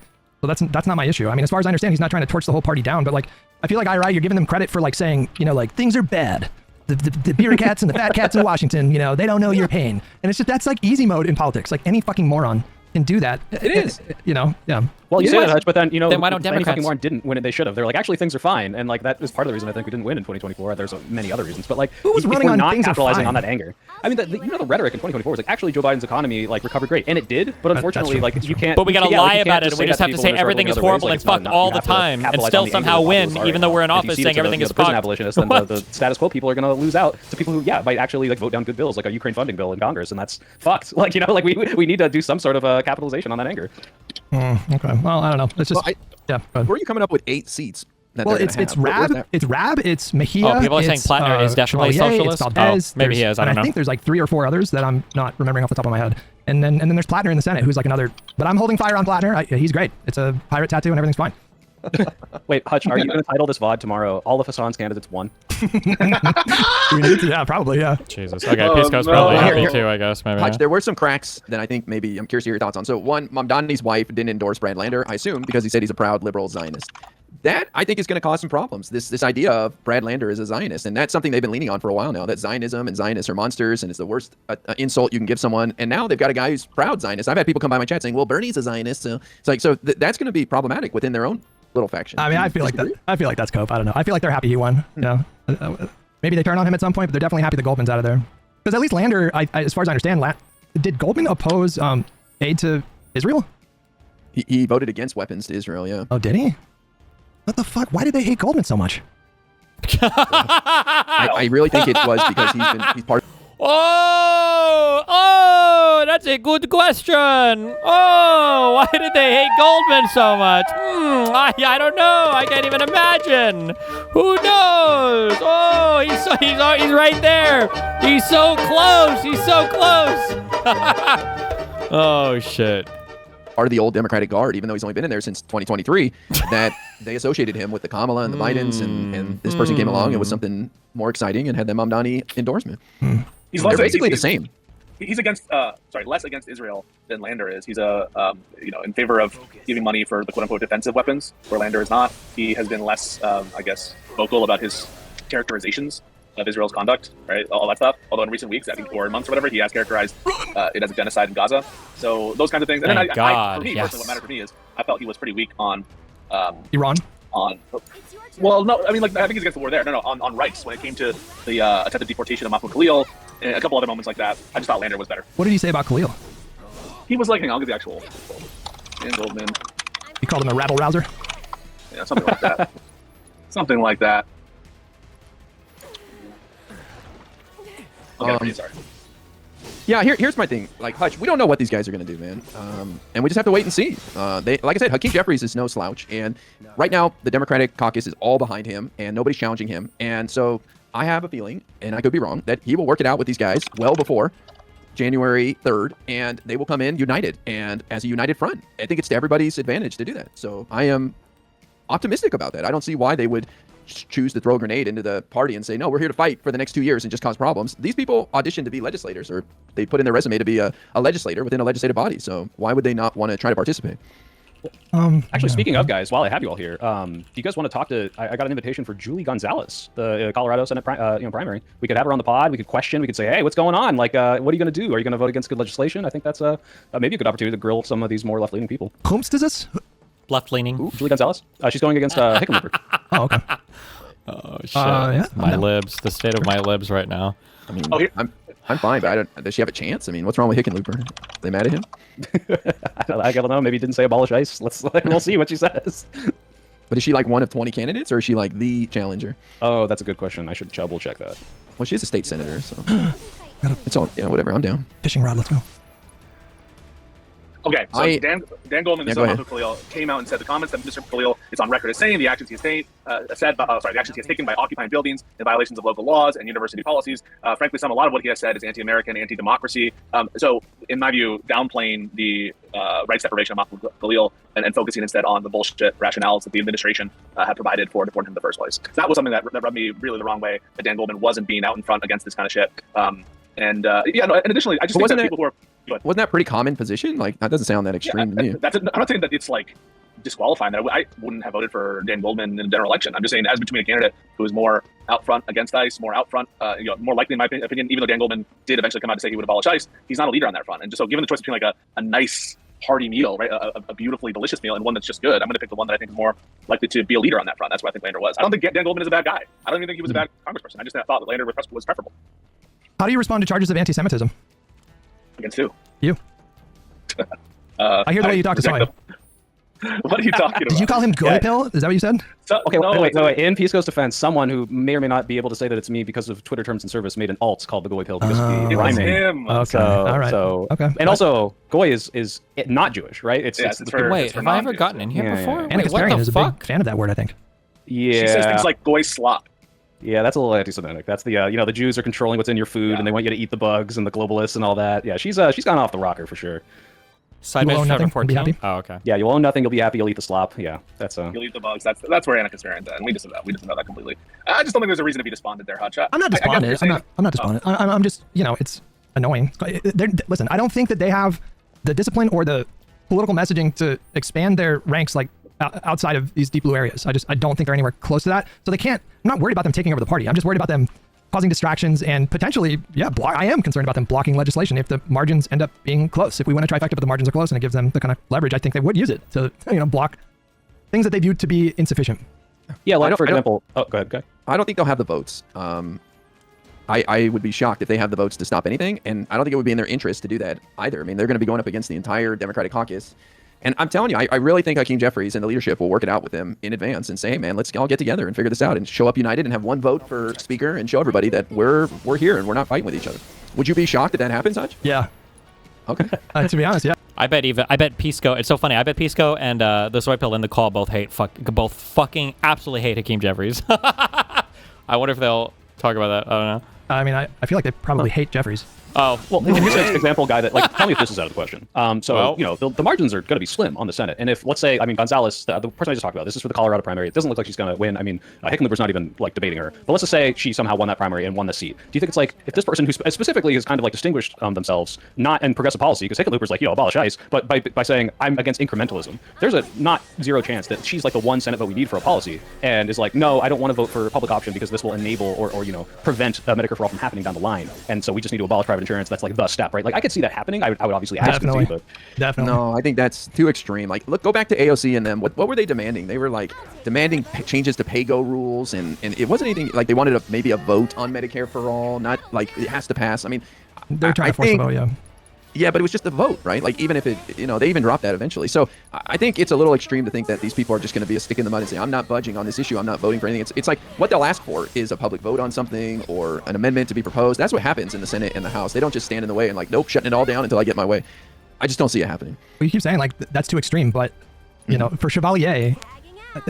So that's not my issue. I mean, as far as I understand, he's not trying to torch the whole party down, but like, I feel like IRI, you're giving them credit for like saying, like things are bad. The bureaucrats and the fat cats in Washington, they don't know your pain. And it's just, that's like easy mode in politics. Like any fucking moron can do that. It is. Yeah. Well, you say that, Hutch, but then, then why don't Democrats? Fucking moron didn't win it. They should have. They're like, actually, things are fine. And like, that is part of the reason I think we didn't win in 2024. There's many other reasons. But like, who was running on not things capitalizing on that anger. I mean, the rhetoric in 2024 was like, actually, Joe Biden's economy like recovered great. And it did. But unfortunately, like, you can't. But we got to lie about it. We just have to say everything is horrible and fucked all the time and still somehow win, even though we're in office saying everything is fucked. Abolitionists, then the status quo people are going to lose out to people who, might actually like vote down good bills, like a Ukraine funding bill in Congress. And that's fucked. Like, like we need to do some sort of capitalization on that anger. Okay. Well, I don't know. It's just where are you coming up with 8 seats? Well, it's Rab, it's Mejia. Oh, people are saying Plattner is definitely Chevalier, socialist. Valdez, maybe he is. I don't know. I think there's like 3 or 4 others that I'm not remembering off the top of my head. And then there's Plattner in the Senate, who's like another. But I'm holding fire on Plattner. He's great. It's a pirate tattoo and everything's fine. Wait, Hutch, are you going to title this VOD tomorrow? All of Hassan's candidates won. We need to, yeah, probably, yeah. Jesus. Okay, Pisco's probably happy too, I guess. Maybe. Hutch, there were some cracks that I think maybe I'm curious to hear your thoughts on. So one, Mamdani's wife didn't endorse Brad Lander, I assume, because he said he's a proud liberal Zionist. That, I think, is going to cause some problems. This idea of Brad Lander is a Zionist, and that's something they've been leaning on for a while now, that Zionism and Zionists are monsters, and it's the worst insult you can give someone. And now they've got a guy who's proud Zionist. I've had people come by my chat saying, well, Bernie's a Zionist. So it's like, that's going to be problematic within their own little faction. I mean, I feel like that's Cope. I don't know. I feel like they're happy he won. You know, maybe they turn on him at some point, but they're definitely happy the Goldman's out of there. Because at least Lander, as far as I understand, did Goldman oppose aid to Israel? He voted against weapons to Israel. Yeah. Oh, did he? What the fuck? Why did they hate Goldman so much? I really think it was because he's part of... Oh, that's a good question. Oh, why did they hate Goldman so much? I don't know. I can't even imagine. Who knows? Oh, he's right there. He's so close. He's so close. Oh, shit. Part of the old Democratic Guard, even though he's only been in there since 2023, that they associated him with the Kamala and the Bidens, and this person came along and was something more exciting and had the Mamdani endorsement. He's They're basically the same. He's against, less against Israel than Lander is. He's in favor of giving money for the quote-unquote defensive weapons, where Lander is not. He has been less, vocal about his characterizations of Israel's conduct, right? All that stuff. Although in recent weeks, I think, or months or whatever, he has characterized it as a genocide in Gaza. So those kinds of things. And then for me, personally, what mattered for me is I felt he was pretty weak on Iran. Well, no, I mean, I think he's against the war there. No, on rights. When it came to the attempted deportation of Mahmoud Khalil, and a couple other moments like that, I just thought Lander was better. What did he say about Khalil? He was like, I'll get the actual. Dan Goldman. He called him a rabble rouser? Yeah, something like that. Something like that. Okay, I'm pretty sorry. Yeah, here's my thing. Like, Hutch, we don't know what these guys are going to do, man. And we just have to wait and see. Like I said, Hakeem Jeffries is no slouch. And right now, the Democratic caucus is all behind him, and nobody's challenging him. And so I have a feeling, and I could be wrong, that he will work it out with these guys well before January 3rd, and they will come in united and as a united front. I think it's to everybody's advantage to do that. So I am optimistic about that. I don't see why they would choose to throw a grenade into the party and say, no, we're here to fight for the next 2 years and just cause problems. These people auditioned to be legislators, or they put in their resume to be a legislator within a legislative body. So why would they not want to try to participate? Actually, speaking of, guys, while I have you all here, do you guys want to talk to? I got an invitation for Julie Gonzalez, the Colorado Senate primary. We could have her on the pod. We could question. We could say, hey, what's going on? Like, what are you going to do? Are you going to vote against good legislation? I think that's maybe a good opportunity to grill some of these more left-leaning people. Whomst is this? Left-leaning. Julie Gonzalez. She's going against Hickenlooper. Oh, okay. Oh shit! Yeah, my libs, the state of my libs right now. I mean, I'm fine, but I don't. Does she have a chance? I mean, what's wrong with Hickenlooper? Are they mad at him? I don't know. Maybe he didn't say abolish ICE. We'll see what she says. But is she like one of 20 candidates, or is she like the challenger? Oh, that's a good question. I should double check that. Well, she's a state senator, so it's all whatever. I'm down. Fishing rod. Let's go. Okay, so Dan Goldman, the son of Mahmoud Khalil, came out and said the comments that Mr. Khalil is on record as saying the actions he has taken by occupying buildings in violations of local laws and university policies. Frankly, a lot of what he has said is anti-American, anti-democracy. So, in my view, downplaying the rights deprivation of Mahmoud Khalil and focusing instead on the bullshit rationales that the administration had provided for deporting him in the first place. That was something that rubbed me really the wrong way. That Dan Goldman wasn't being out in front against this kind of shit. And additionally, I just think that people who are. Wasn't that pretty common position? Like, that doesn't sound that extreme to me. I'm not saying that it's like disqualifying that. I wouldn't have voted for Dan Goldman in a general election. I'm just saying, as between a candidate who is more out front against ICE, more out front, more likely, in my opinion, even though Dan Goldman did eventually come out to say he would abolish ICE, he's not a leader on that front. And just so, given the choice between like a nice, hearty meal, right, a beautifully delicious meal, and one that's just good, I'm going to pick the one that I think is more likely to be a leader on that front. That's what I think Lander was. I don't think Dan Goldman is a bad guy. I don't even think he was a bad congressperson. I just thought that Lander was preferable. How do you respond to charges of anti-Semitism? Against who? You. I hear the way you talk to Sonia. What are you talking about? Did you call him Goy Pill? Is that what you said? Okay, wait. In Pisco's defense, someone who may or may not be able to say that it's me because of Twitter terms and service made an alt called the Goy Pill because of the rhyming. Him. Okay, all right. Okay. And also, Goy is not Jewish, right? Wait, have I ever gotten in here before? Anna Kasparian is a big fan of that word, I think. Yeah. She says things like Goy slop. Yeah, that's a little anti-Semitic. That's the the Jews are controlling what's in your food, and they want you to eat the bugs, and the globalists and all that. Yeah, she's gone off the rocker for sure. Side mission number 14. Oh, okay. Yeah, you'll own nothing. You'll be happy. You'll eat the slop. Yeah, that's You'll eat the bugs. That's where Anarchist variant, and we disavow that completely. I just don't think there's a reason to be despondent there, Hotshot. I'm not despondent. I'm not despondent. I'm just, it's annoying. Listen, I don't think that they have the discipline or the political messaging to expand their ranks like outside of these deep blue areas. I don't think they're anywhere close to that. So they can't. I'm not worried about them taking over the party. I'm just worried about them causing distractions and potentially, I am concerned about them blocking legislation if the margins end up being close. If we win a trifecta but the margins are close and it gives them the kind of leverage, I think they would use it to, block things that they view to be insufficient. Yeah, like for example, go ahead. I don't think they'll have the votes. I would be shocked if they have the votes to stop anything, and I don't think it would be in their interest to do that either. I mean, they're going to be going up against the entire Democratic caucus. And I'm telling you, I really think Hakeem Jeffries and the leadership will work it out with them in advance and say, hey, man, let's all get together and figure this out and show up united and have one vote for speaker and show everybody that we're here and we're not fighting with each other. Would you be shocked if that happens, Hutch? Yeah. Okay. To be honest, yeah. I bet Pisco. It's so funny. I bet Pisco and the Soy Pill in the call both fucking absolutely hate Hakeem Jeffries. I wonder if they'll talk about that. I don't know. I mean, I feel like they probably hate Jeffries. Oh, well, here's an example, guy, that, tell me if this is out of the question. The margins are going to be slim on the Senate. And if, let's say, Gonzalez, the person I just talked about, this is for the Colorado primary. It doesn't look like she's going to win. I mean, Hickenlooper's not even, debating her. But let's just say she somehow won that primary and won the seat. Do you think it's if this person who specifically has kind of, distinguished themselves, not in progressive policy, because Hickenlooper's abolish ICE, but by saying, I'm against incrementalism, there's a not zero chance that she's, the one Senate vote we need for a policy, and is no, I don't want to vote for a public option because this will enable or prevent Medicare for all from happening down the line. And so we just need to abolish private insurance. That's, the step. Right, I could see that happening. I would obviously ask Definitely. them to, but Definitely. No, I think that's too extreme. Go back to AOC and them. What were they demanding? They were demanding changes to pay-go rules, and it wasn't anything they wanted maybe a vote on Medicare for all. Not it has to pass. I mean, they're trying to force a vote. Yeah. Yeah, but it was just a vote, right? Even if it, they even dropped that eventually. So I think it's a little extreme to think that these people are just going to be a stick in the mud and say, I'm not budging on this issue. I'm not voting for anything. It's what they'll ask for is a public vote on something or an amendment to be proposed. That's what happens in the Senate and the House. They don't just stand in the way and nope, shutting it all down until I get my way. I just don't see it happening. Well, you keep saying that's too extreme, but for Chevalier,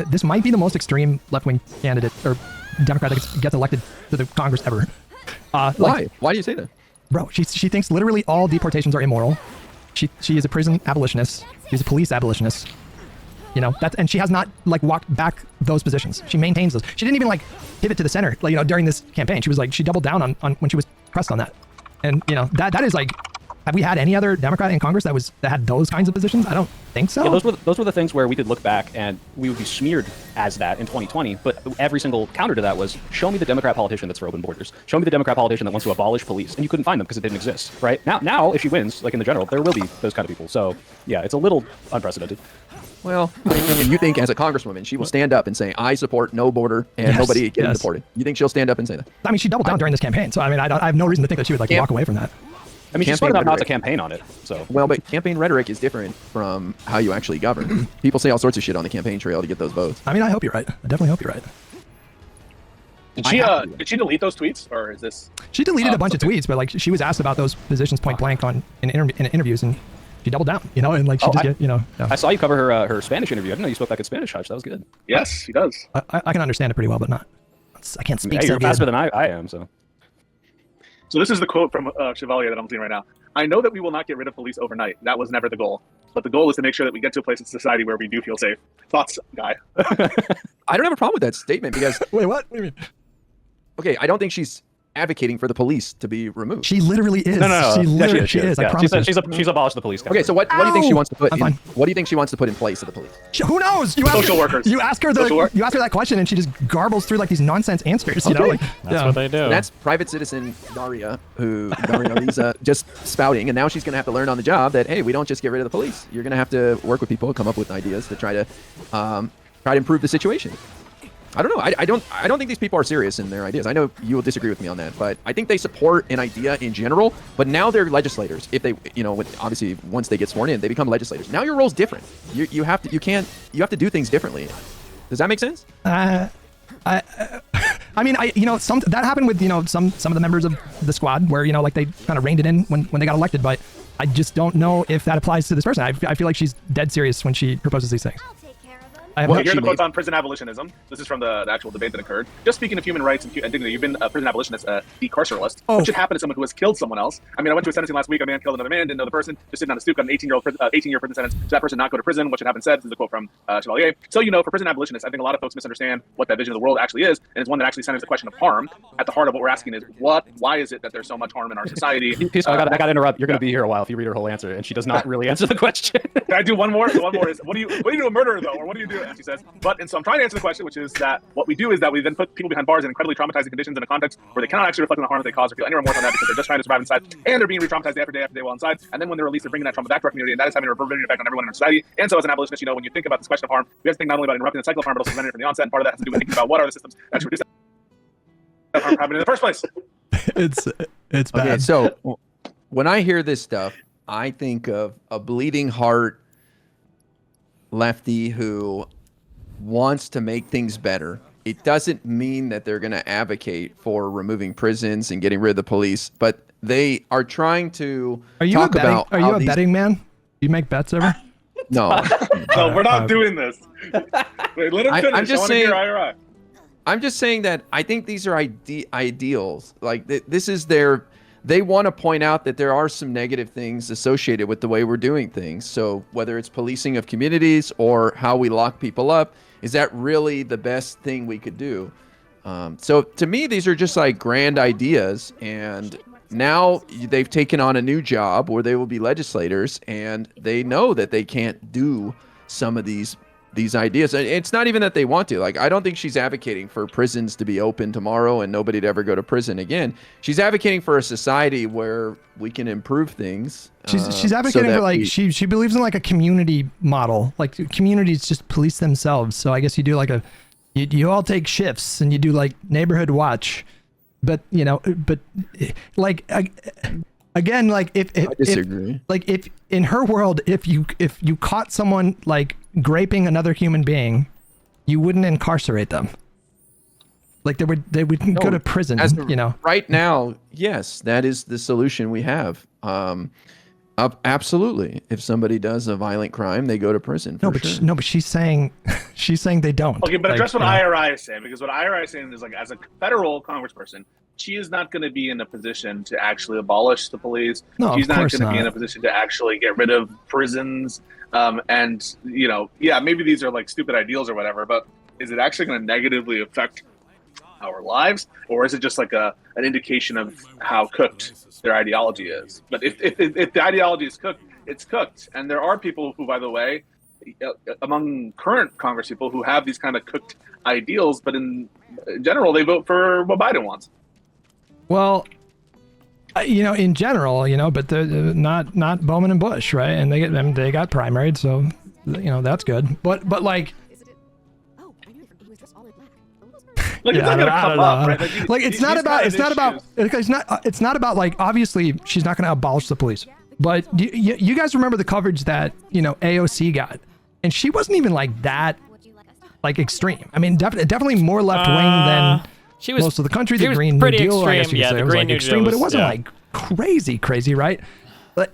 this might be the most extreme left-wing candidate or Democrat that gets elected to the Congress ever. Why? Why do you say that? Bro, she thinks literally all deportations are immoral. She is a prison abolitionist. She's a police abolitionist. And she has not walked back those positions. She maintains those. She didn't even pivot to the center during this campaign. She was she doubled down on when she was pressed on that. And that is have we had any other Democrat in Congress that had those kinds of positions? I don't think so. Yeah, those were the things where we could look back and we would be smeared as that in 2020. But every single counter to that was, show me the Democrat politician that's for open borders. Show me the Democrat politician that wants to abolish police. And you couldn't find them because it didn't exist, right? Now, if she wins, in the general, there will be those kind of people. So yeah, it's a little unprecedented. Well, and you think as a congresswoman, she will stand up and say, I support no border and nobody getting deported. You think she'll stand up and say that? I mean, she doubled down during this campaign. So, I mean, I have no reason to think that she would walk away from that. I mean, she's smart enough not to campaign on it. So well, but campaign rhetoric is different from how you actually govern. People say all sorts of shit on the campaign trail to get those votes. I mean, I hope you're right. I definitely hope you're right. Did she delete those tweets, or is this? She deleted a bunch of tweets, but she was asked about those positions point blank in interviews, and she doubled down. And she just Yeah. I saw you cover her Spanish interview. I didn't know you spoke back in Spanish, Hutch. That was good. Yes, he does. I can understand it pretty well, but not. I can't speak. You're faster than I am. So this is the quote from Chevalier that I'm seeing right now. I know that we will not get rid of police overnight. That was never the goal. But the goal is to make sure that we get to a place in society where we do feel safe. Thoughts, Guy? I don't have a problem with that statement because... Wait, what? What do you mean? Okay, I don't think she's advocating for the police to be removed. She literally is. No. She literally is. I promise. She's abolished the police. Okay, so what do you think she wants to put? What do you think she wants to put in place of the police? Who knows? Social workers. You ask her that question, and she just garbles through these nonsense answers. That's what they do. And that's private citizen Daria Lisa just spouting, and now she's going to have to learn on the job that hey, we don't just get rid of the police. You're going to have to work with people, come up with ideas to try to improve the situation. I don't know. I don't think these people are serious in their ideas. I know you will disagree with me on that, but I think they support an idea in general. But now they're legislators. If they, obviously once they get sworn in, they become legislators. Now your role's different. You have to do things differently. Does that make sense? I mean, that happened with some of the members of the squad where they kind of reined it in when they got elected. But I just don't know if that applies to this person. I feel like she's dead serious when she proposes these things. Well, here are the quotes on prison abolitionism. This is from the actual debate that occurred. Just speaking of human rights and dignity, you've been a prison abolitionist, decarceralist. What should happen to someone who has killed someone else? I mean, I went to a sentencing last week. A man killed another man, didn't know the person, just sitting on a stoop, got an 18-year prison sentence. Should that person not go to prison? What should happen instead? This is a quote from Chevalier. So, for prison abolitionists, I think a lot of folks misunderstand what that vision of the world actually is, and it's one that actually centers the question of harm at the heart of what we're asking is why is it that there's so much harm in our society? I got to interrupt. You're going to be here a while if you read her whole answer, and she does not really answer the question. Can I do one more? The one more is, what do you do to a murderer, though? Or what do you do? And she says, and so I'm trying to answer the question, which is that what we do is that we then put people behind bars in incredibly traumatizing conditions in a context where they cannot actually reflect on the harm that they cause or feel any remorse on that because they're just trying to survive inside, and they're being re-traumatized day after day while inside. And then when they're released, they're bringing that trauma back to our community, and that is having a reverberating effect on everyone in our society. And so as an abolitionist, when you think about this question of harm, we have to think not only about interrupting the cycle of harm, but also preventing it from the onset. And part of that has to do with thinking about what are the systems that should reduce that harm happening in the first place. It's bad. Okay, so when I hear this stuff, I think of a bleeding heart lefty who wants to make things better. It doesn't mean that they're going to advocate for removing prisons and getting rid of the police, but they are trying to talk about. Are you a betting man? You make bets ever? No. No, we're not doing this. Wait, let him finish. I'm just I saying. want to hear IRI. I'm just saying that I think these are ideals. Like this is their. They want to point out that there are some negative things associated with the way we're doing things. So whether it's policing of communities or how we lock people up, is that really the best thing we could do? So to me, these are just like grand ideas. And now they've taken on a new job where they will be legislators, and they know that they can't do some of these ideas. It's not even that they want to. Like, I don't think she's advocating for prisons to be open tomorrow and nobody to ever go to prison again. She's advocating for a society where we can improve things. She's advocating for like she believes in like a community model. Like communities just police themselves. So I guess you do like you all take shifts and you do like neighborhood watch. But like again, like if I disagree. if in her world, if you caught someone like graping another human being, you wouldn't incarcerate them. Like they would go to prison. Right now, yes, that is the solution we have. Absolutely. If somebody does a violent crime, they go to prison. But she's saying they don't. Okay, but address what IRI is saying, because what IRI is saying is like, as a federal congressperson, she is not going to be in a position to actually abolish the police. No, she's of not course going to be in not. a position to actually get rid of prisons. And maybe these are like stupid ideals or whatever, but is it actually going to negatively affect our lives, or is it just like an indication of how cooked their ideology is? But if the ideology is cooked, it's cooked. And there are people who, by the way, among current Congress people who have these kind of cooked ideals, but in general, they vote for what Biden wants. Well, in general, but they're not Bowman and Bush, right? And they got primaried, so that's good. But like. Like, it's not gonna come up, right? It's not about like, obviously she's not going to abolish the police, but you guys remember the coverage that AOC got, and she wasn't even like that like extreme. I mean, definitely more left wing than most of the country. The Green New Deal, I guess you could say, was like extreme, but it wasn't like crazy, right?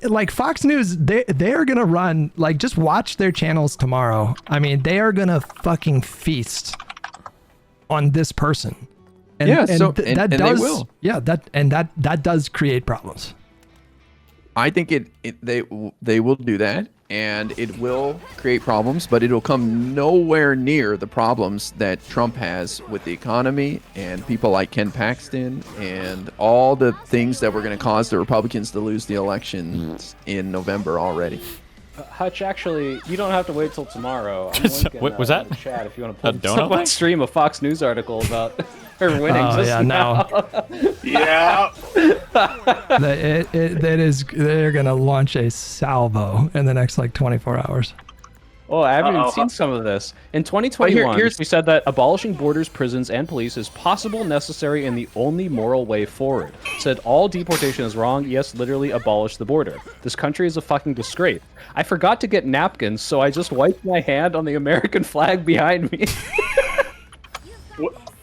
Like Fox News, they're gonna run, like, just watch their channels tomorrow. I mean, they are gonna fucking feast on this person. And, that does create problems. I think they will do that, and it will create problems, but it'll come nowhere near the problems that Trump has with the economy and people like Ken Paxton and all the things that were going to cause the Republicans to lose the elections in November already. Hutch, actually, you don't have to wait till tomorrow. I'm linking, what was that? in the chat if you want to pull donut up on stream a Fox News article about her winning. They're gonna launch a salvo in the next like 24 hours. Oh, I haven't even seen some of this. In 2021, we said that abolishing borders, prisons, and police is possible, necessary, and the only moral way forward. Said all deportation is wrong. Yes, literally abolish the border. This country is a fucking disgrace. I forgot to get napkins, so I just wiped my hand on the American flag behind me.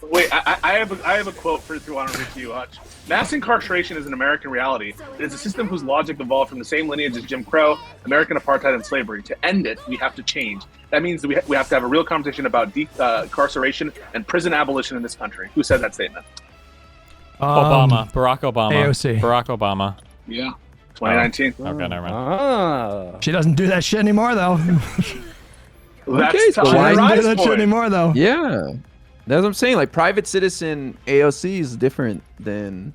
Wait, I have a quote for if you want to read to you, Hutch. Mass incarceration is an American reality. It is a system whose logic evolved from the same lineage as Jim Crow, American apartheid, and slavery. To end it, we have to change. That means that we have to have a real conversation about incarceration and prison abolition in this country. Who said that statement? Obama. Barack Obama. AOC. Barack Obama. Yeah. 2019. Okay, never mind. She doesn't do that shit anymore, though. Okay, so She why doesn't do that shit anymore, though. Yeah. That's what I'm saying. Like, private citizen AOC is different than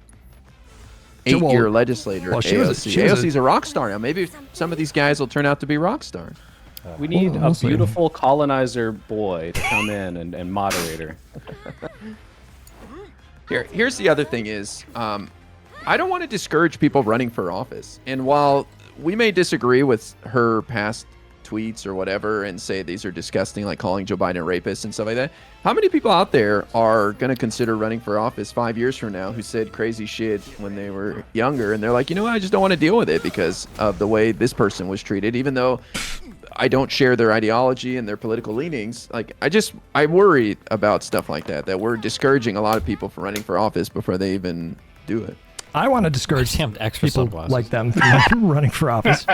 8-year legislator well, AOC. AOC's a rock star now. Maybe some of these guys will turn out to be rock stars. We need a beautiful colonizer boy to come in and moderate her. Here's the other thing is, I don't want to discourage people running for office. And while we may disagree with her past tweets or whatever and say these are disgusting, like calling Joe Biden a rapist and stuff like that, how many people out there are going to consider running for office 5 years from now who said crazy shit when they were younger and they're like, you know what, I just don't want to deal with it because of the way this person was treated, even though I don't share their ideology and their political leanings. Like, I worry about stuff like that we're discouraging a lot of people from running for office before they even do it. I want to discourage extra people sunglasses. like them from running for office.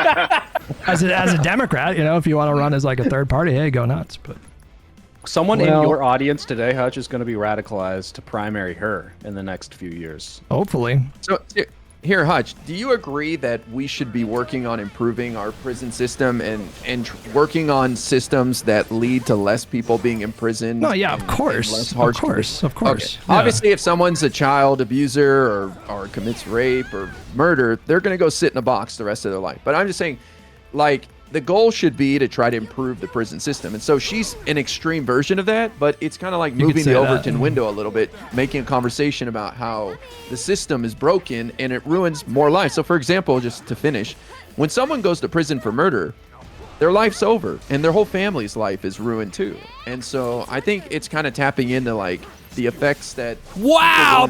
As a Democrat, you know, if you want to run as like a third party, hey, go nuts. But someone in your audience today, Hutch, is going to be radicalized to primary her in the next few years. Hopefully. So here, Hutch, do you agree that we should be working on improving our prison system and working on systems that lead to less people being imprisoned? No, yeah, of course. Of course. Okay. Yeah. Obviously, if someone's a child abuser or commits rape or murder, they're going to go sit in a box the rest of their life. But I'm just saying, like, the goal should be to try to improve the prison system. And so she's an extreme version of that, but it's kind of like moving the Overton window a little bit, making a conversation about how the system is broken and it ruins more lives. So, for example, just to finish, when someone goes to prison for murder, their life's over and their whole family's life is ruined too. And so I think it's kind of tapping into like the effects that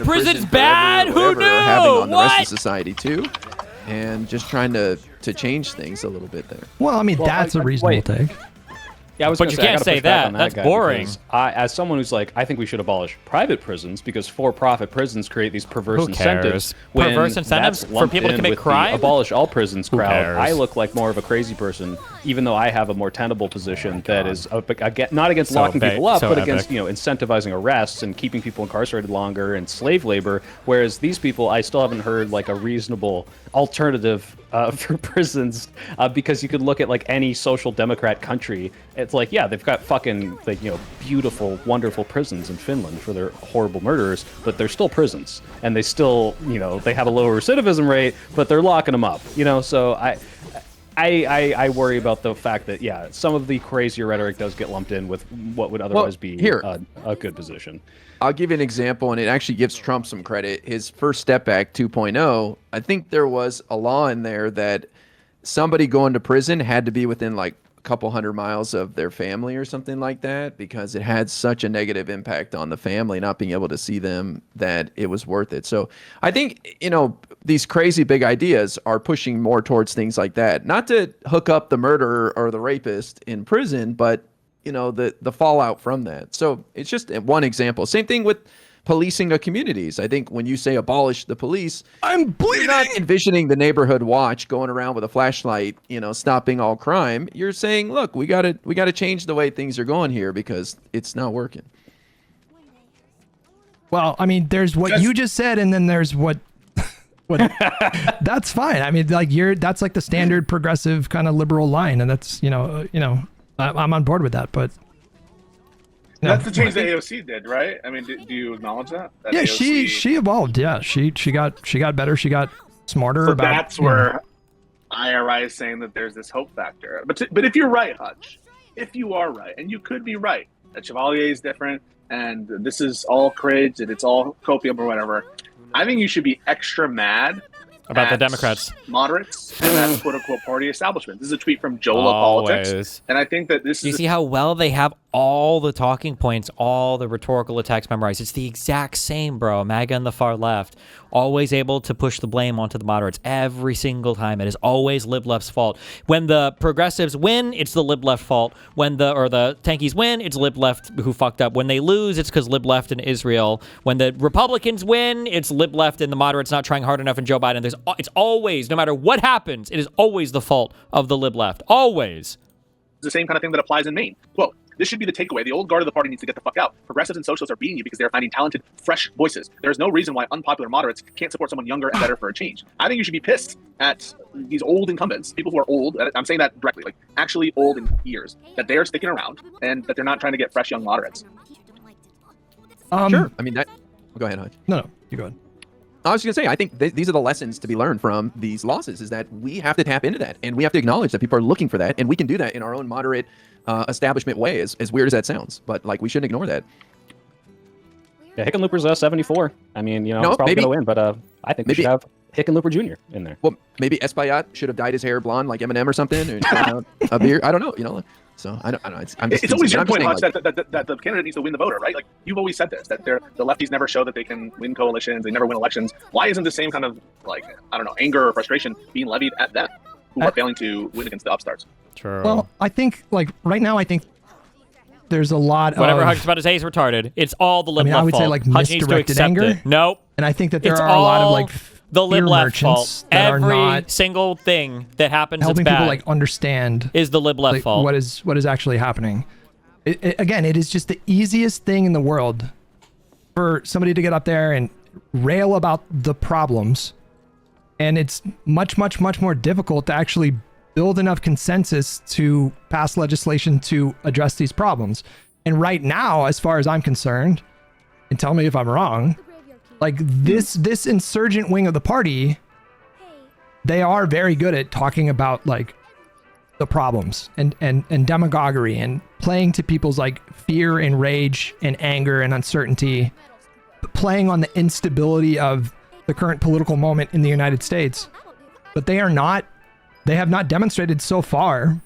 prison's bad. Who knew? are having on the rest of society too, and just trying to change things a little bit there. Well, I mean, that's a reasonable take. Yeah, I was But gonna you say, I can't gotta say push back that. on That's guy boring. because as someone who's like, I think we should abolish private prisons because for-profit prisons create these perverse Who cares? incentives. When Perverse incentives that's for lumped people to in commit with the crime? abolish all prisons crowd. cares? I look like more of a crazy person, even though I have a more tenable position that is not against So locking people up, so but against epic. incentivizing arrests and keeping people incarcerated longer and slave labor. Whereas these people, I still haven't heard like a reasonable alternative for prisons, because you could look at like any social democrat country. It's like, yeah, they've got fucking like, beautiful, wonderful prisons in Finland for their horrible murderers, but they're still prisons, and they still, they have a lower recidivism rate, but they're locking them up. So I worry about the fact that, yeah, some of the crazier rhetoric does get lumped in with what would otherwise be a good position. I'll give you an example, and it actually gives Trump some credit. His First Step Act 2.0, I think there was a law in there that somebody going to prison had to be within like a couple 100 miles of their family or something like that, because it had such a negative impact on the family not being able to see them that it was worth it. So I think, these crazy big ideas are pushing more towards things like that. Not to hook up the murderer or the rapist in prison, but the fallout from that. So it's just one example. Same thing with policing of communities. I think when you say abolish the police, you're not envisioning the neighborhood watch going around with a flashlight, stopping all crime. You're saying, look, we gotta change the way things are going here because it's not working. Well, I mean, there's what you just said, and then there's what that's fine. I mean, like that's like the standard progressive kind of liberal line, and that's I'm on board with that. But that's the change that AOC did, right? I mean, do you acknowledge that? Yeah, AOC... she evolved. Yeah, she got better. She got smarter. So about that's where IRI is saying that there's this hope factor. But if you're right, Hutch, if you are right, and you could be right, that Chevalier is different, and this is all cringe, and it's all copium or whatever, I think you should be extra mad about the Democrats, moderates, and that quote-unquote party establishment. This is a tweet from Jola Always. Politics, and I think that this. You see how well they have all the talking points, all the rhetorical attacks memorized. It's the exact same, bro. MAGA and the far left, always able to push the blame onto the moderates every single time. It is always lib left's fault. When the progressives win, it's the lib left fault. When the tankies win, it's lib left who fucked up. When they lose, it's because lib left and Israel. When the Republicans win, it's lib left and the moderates not trying hard enough and Joe Biden. It's always, no matter what happens, it is always the fault of the lib left. Always. It's the same kind of thing that applies in Maine. Quote, this should be the takeaway. The old guard of the party needs to get the fuck out. Progressives and socialists are beating you because they are finding talented, fresh voices. There is no reason why unpopular moderates can't support someone younger and better for a change. I think you should be pissed at these old incumbents, people who are old. I'm saying that directly, like actually old in years, that they are sticking around and that they're not trying to get fresh young moderates. Sure. I mean, that. Go ahead, Hutch. No, you go ahead. I was going to say, I think these are the lessons to be learned from these losses, is that we have to tap into that, and we have to acknowledge that people are looking for that, and we can do that in our own moderate establishment way, as weird as that sounds. But, like, we shouldn't ignore that. Yeah, Hickenlooper's 74. I mean, you know, he's probably going to win, but I think we should have Hickenlooper Jr. in there. Well, maybe Espaillat should have dyed his hair blonde like Eminem or something, or a beard. I don't know, you know. So I don't know. It's always your point, Hutch, that the candidate needs to win the voter, right? Like you've always said this, that the lefties never show that they can win coalitions, they never win elections. Why isn't the same kind of like anger or frustration being levied at them who are failing to win against the upstarts? True. Well, I think like right now, I think there's a lot Whatever of Hutch's about to say is retarded. It's all the lib left I would fault. say like Hutch needs to misdirected accept anger. it. Nope. And I think that there It's are a lot of like the lib fear left merchants fault. that are Every not single thing that happens helping that's bad people like understand is the lib left like, fault. what is actually happening. Again, it is just the easiest thing in the world for somebody to get up there and rail about the problems, and it's much more difficult to actually build enough consensus to pass legislation to address these problems. And right now, as far as I'm concerned, and tell me if I'm wrong, like this insurgent wing of the party, they are very good at talking about like the problems and demagoguery and playing to people's like fear and rage and anger and uncertainty, playing on the instability of the current political moment in the United States. But they have not demonstrated so far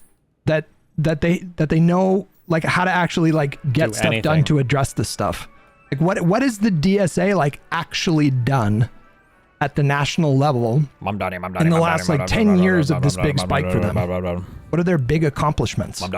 that they know like how to actually like get stuff done to address this stuff. Like what is the DSA like actually done at the national level in the last like 10 years of this big spike for them? What are their big accomplishments? Like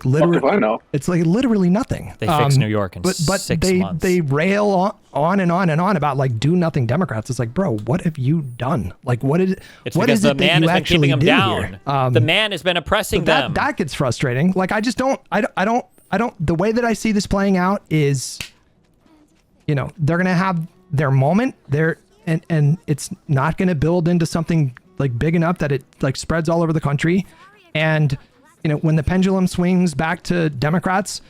literally, I know. It's like literally nothing. They fixed New York in 6 months. They rail on and on and on about like do nothing Democrats. It's like, bro, what have you done? Like what is the it that man you has been actually keeping them do down. here? The man has been oppressing them. That gets frustrating. Like I just don't. I don't. The way that I see this playing out is, you know, they're gonna have their moment there, and it's not gonna build into something like big enough that it like spreads all over the country. And you know, when the pendulum swings back to Democrats,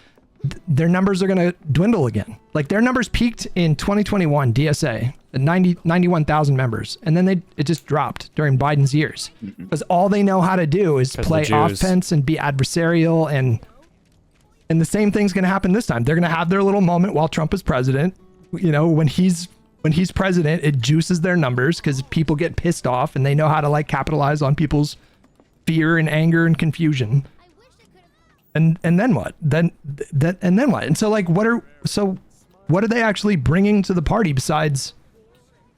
their numbers are gonna dwindle again. Like their numbers peaked in 2021 DSA at 91,000 members, and then it just dropped during Biden's years because all they know how to do is play offense and be adversarial, and the same thing's gonna happen this time. They're gonna have their little moment while Trump is president. You know, when he's president, it juices their numbers because people get pissed off and they know how to like capitalize on people's fear and anger and confusion. And then what? Then what? And so like what are they actually bringing to the party besides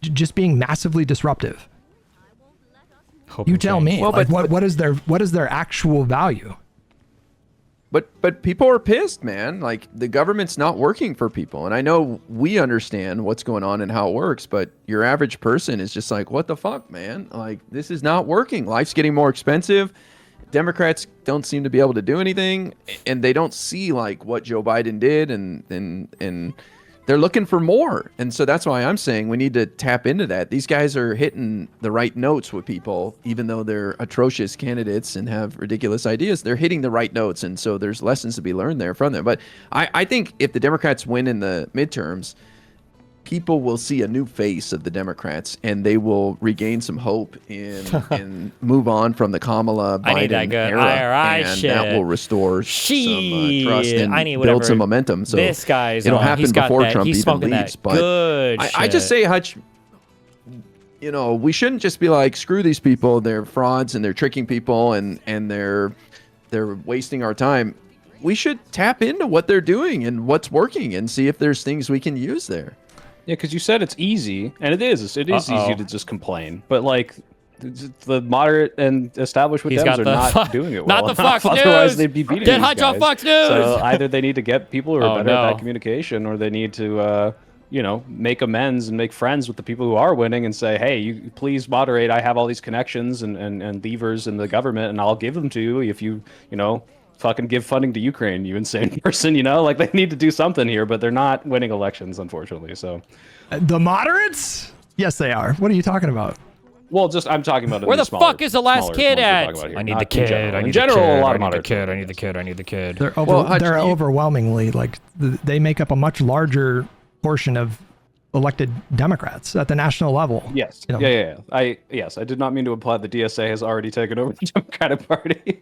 just being massively disruptive? You tell me. Well, like, what is their actual value? But people are pissed, man. Like the government's not working for people. And I know we understand what's going on and how it works, but your average person is just like, what the fuck, man? Like this is not working. Life's getting more expensive. Democrats don't seem to be able to do anything, and they don't see like what Joe Biden did, and they're looking for more. And so that's why I'm saying we need to tap into that. These guys are hitting the right notes with people, even though they're atrocious candidates and have ridiculous ideas. They're hitting the right notes, and so there's lessons to be learned there from them. But I think if the Democrats win in the midterms, people will see a new face of the Democrats, and they will regain some hope and move on from the Kamala Biden era, and that will restore some trust and build some momentum. So this guy's it'll happen before Trump even leaves. But I just say, Hutch, you know, we shouldn't just be like, screw these people. They're frauds and they're tricking people and they're they're wasting our time. We should tap into what they're doing and what's working and see if there's things we can use there. Yeah, because you said it's easy, and it is. It is easy to just complain, but like the moderate and establishment He's Dems got are the not doing it well. not the Fox News. Otherwise, they'd be beating Get these Hutch on guys. Fox News. So either they need to get people who are better at no. that communication, or they need to, make amends and make friends with the people who are winning and say, hey, you please moderate. I have all these connections and levers in the government, and I'll give them to you if you fucking give funding to Ukraine, you insane person. Like they need to do something here, but they're not winning elections, unfortunately. So The moderates? Yes, they are. What are you talking about? Well, I'm talking about where the smaller, fuck is the last smaller kid ones we're at? talking about here, I need not the kid. in general. I need In general, the kid. a lot I of need the moderate. kid. I need the kid. I need the kid. They're overwhelmingly they make up a much larger portion of elected Democrats at the national level. Yes. Yeah. I did not mean to imply the DSA has already taken over the Democratic Party.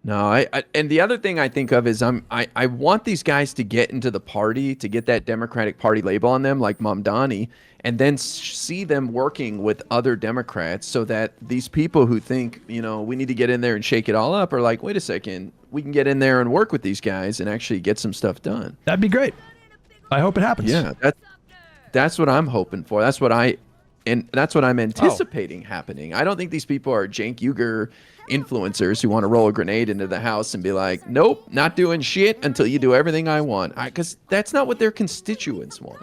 No, I and the other thing I think of is I want these guys to get into the party, to get that Democratic Party label on them, like Mamdani, and then see them working with other Democrats, so that these people who think we need to get in there and shake it all up are like, wait a second, we can get in there and work with these guys and actually get some stuff done. That'd be great. I hope it happens. Yeah, that's what I'm hoping for. That's what I'm anticipating happening. I don't think these people are Cenk Uygur influencers who want to roll a grenade into the house and be like, nope, not doing shit until you do everything I want. Because that's not what their constituents want.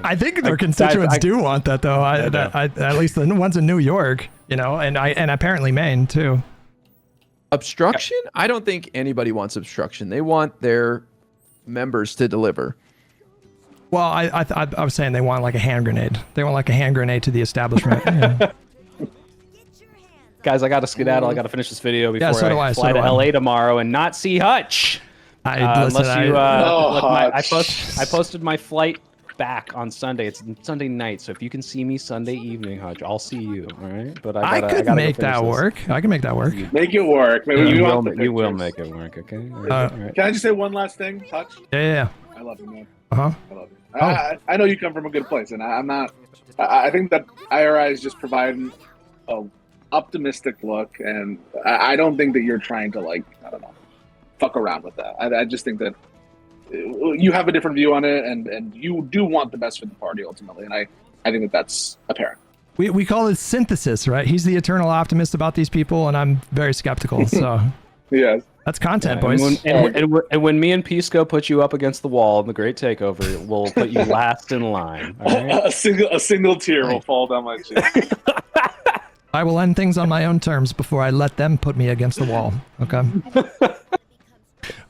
I think their constituents do want that, though. At least the ones in New York, and apparently Maine too. Obstruction? I don't think anybody wants obstruction. They want their members to deliver. Well, I was saying they want like a hand grenade. They want like a hand grenade to the establishment. Yeah. Guys, I got to skedaddle. I got to finish this video before I fly to I. LA tomorrow and not see Hutch. I posted my flight back on Sunday. It's Sunday night, so if you can see me Sunday evening, Hutch, I'll see you. All right, but I could make that work. I can make that work. Make it work. Maybe you will make it work. Okay. All right. Can I just say one last thing, Hutch? Yeah. I love you, man. I love you. I know you come from a good place, and I'm not. I think that IRI is just providing a optimistic look, and I don't think that you're trying to fuck around with that. I just think that you have a different view on it, and you do want the best for the party ultimately, and I think that's apparent. We call it synthesis, right? He's the eternal optimist about these people, and I'm very skeptical. So yes. That's content, boys. And when me and Pisco put you up against the wall in the Great Takeover, we'll put you last in line. All right? A single tear will fall down my cheek. I will end things on my own terms before I let them put me against the wall. Okay.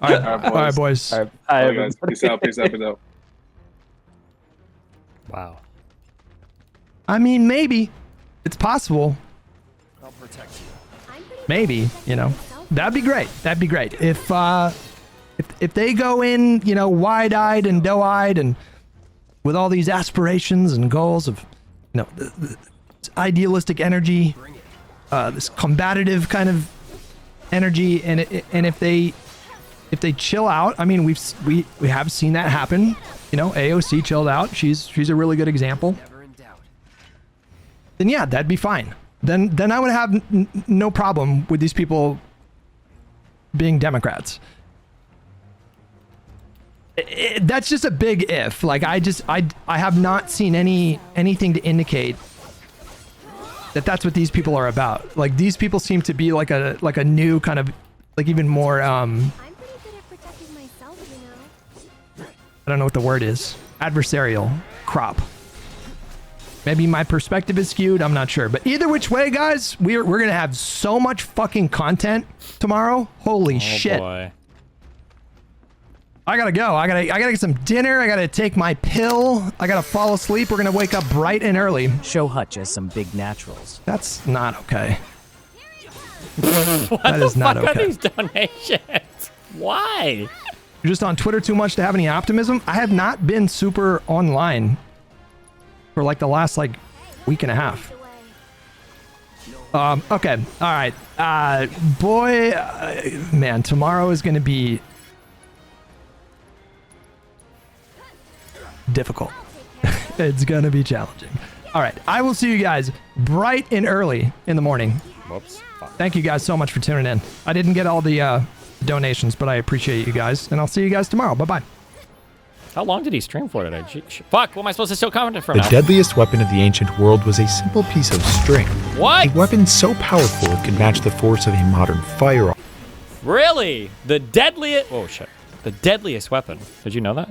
All right, boys. All right, guys. Peace out. Peace out. Wow. I mean, maybe it's possible. I'll protect you. Maybe, that'd be great. That'd be great. If they go in, wide-eyed and doe-eyed and with all these aspirations and goals of, this idealistic energy, this combative kind of energy, and if they chill out, I mean, we have seen that happen. AOC chilled out. She's a really good example. Then yeah, that'd be fine. Then I would have no problem with these people being Democrats. That's just a big if. Like I have not seen anything to indicate that that's what these people are about. Like these people seem to be like a new kind of even more I'm pretty good at protecting myself, I don't know what the word is. Adversarial crop. Maybe my perspective is skewed. I'm not sure. But either which way, guys, we're going to have so much fucking content tomorrow. Holy shit. Boy. I got to go. I got to get some dinner. I got to take my pill. I got to fall asleep. We're going to wake up bright and early. Show Hutch as some big naturals. That's not okay. What That is the not fuck okay. are these donations? Why? You're just on Twitter too much to have any optimism? I have not been super online for the last week and a half. Okay. All right. Boy, man, tomorrow is going to be difficult. It's going to be challenging. All right. I will see you guys bright and early in the morning. Whoops. Fuck. Thank you guys so much for tuning in. I didn't get all the donations, but I appreciate you guys, and I'll see you guys tomorrow. Bye-bye. How long did he stream for today? Fuck, what am I supposed to still comment from The now? deadliest weapon of the ancient world was a simple piece of string. What? A weapon so powerful it could match the force of a modern firearm. Really? The deadliest... Oh, shit. The deadliest weapon. Did you know that?